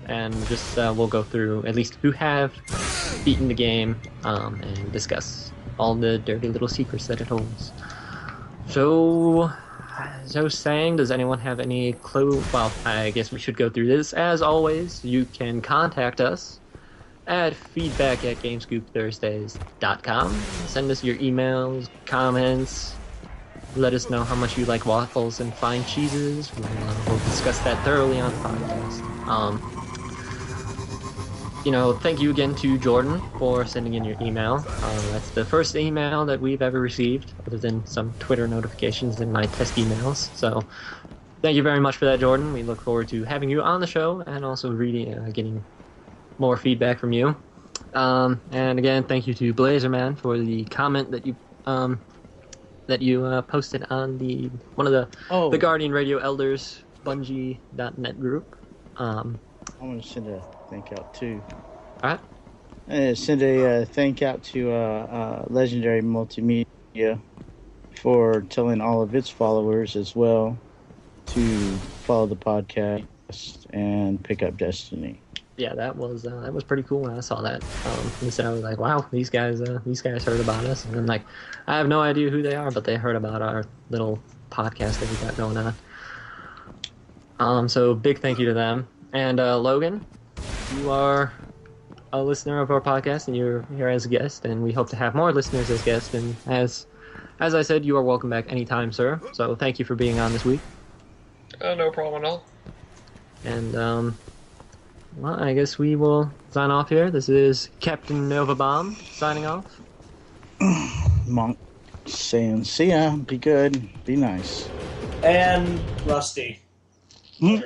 And just we'll go through at least who have beaten the game and discuss all the dirty little secrets that it holds. So, as I was saying, does anyone have any clue? Well, I guess we should go through this. As always, you can contact us at feedback@gamescoopthursdays.com. Send us your emails, comments. Let us know how much you like waffles and fine cheeses. We'll discuss that thoroughly on the podcast. Thank you again to Jordan for sending in your email. That's the first email that we've ever received, other than some Twitter notifications in my test emails. So, thank you very much for that, Jordan. We look forward to having you on the show and also getting more feedback from you. And again, thank you to Blazerman for the comment that you posted on one of the Guardian Radio Elders Bungie.net group. I want to send a thank out too. All right. Send a thank out to Legendary Multimedia for telling all of its followers as well to follow the podcast and pick up Destiny. Yeah, that was pretty cool when I saw that. And I was like, wow, these guys heard about us, and I'm like, I have no idea who they are, but they heard about our little podcast that we got going on. So big thank you to them. And Logan, you are a listener of our podcast, and you're here as a guest, and we hope to have more listeners as guests. And as I said, you are welcome back anytime, sir. So thank you for being on this week. No problem at all. And well, I guess we will sign off here. This is Captain Nova Bomb signing off. Monk saying, "See ya. Be good. Be nice." And Rusty. Gonna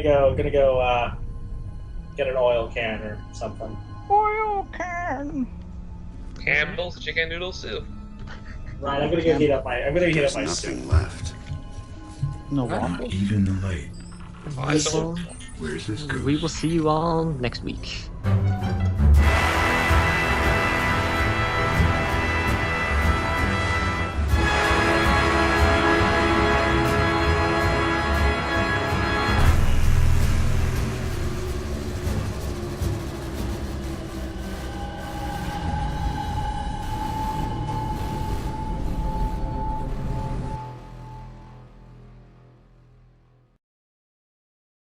go get an oil can or something. Oil can. Campbell's chicken noodle soup. Right, I'm gonna heat up my There's soup. nothing left. No Not waffles. even the light. We will see you all next week.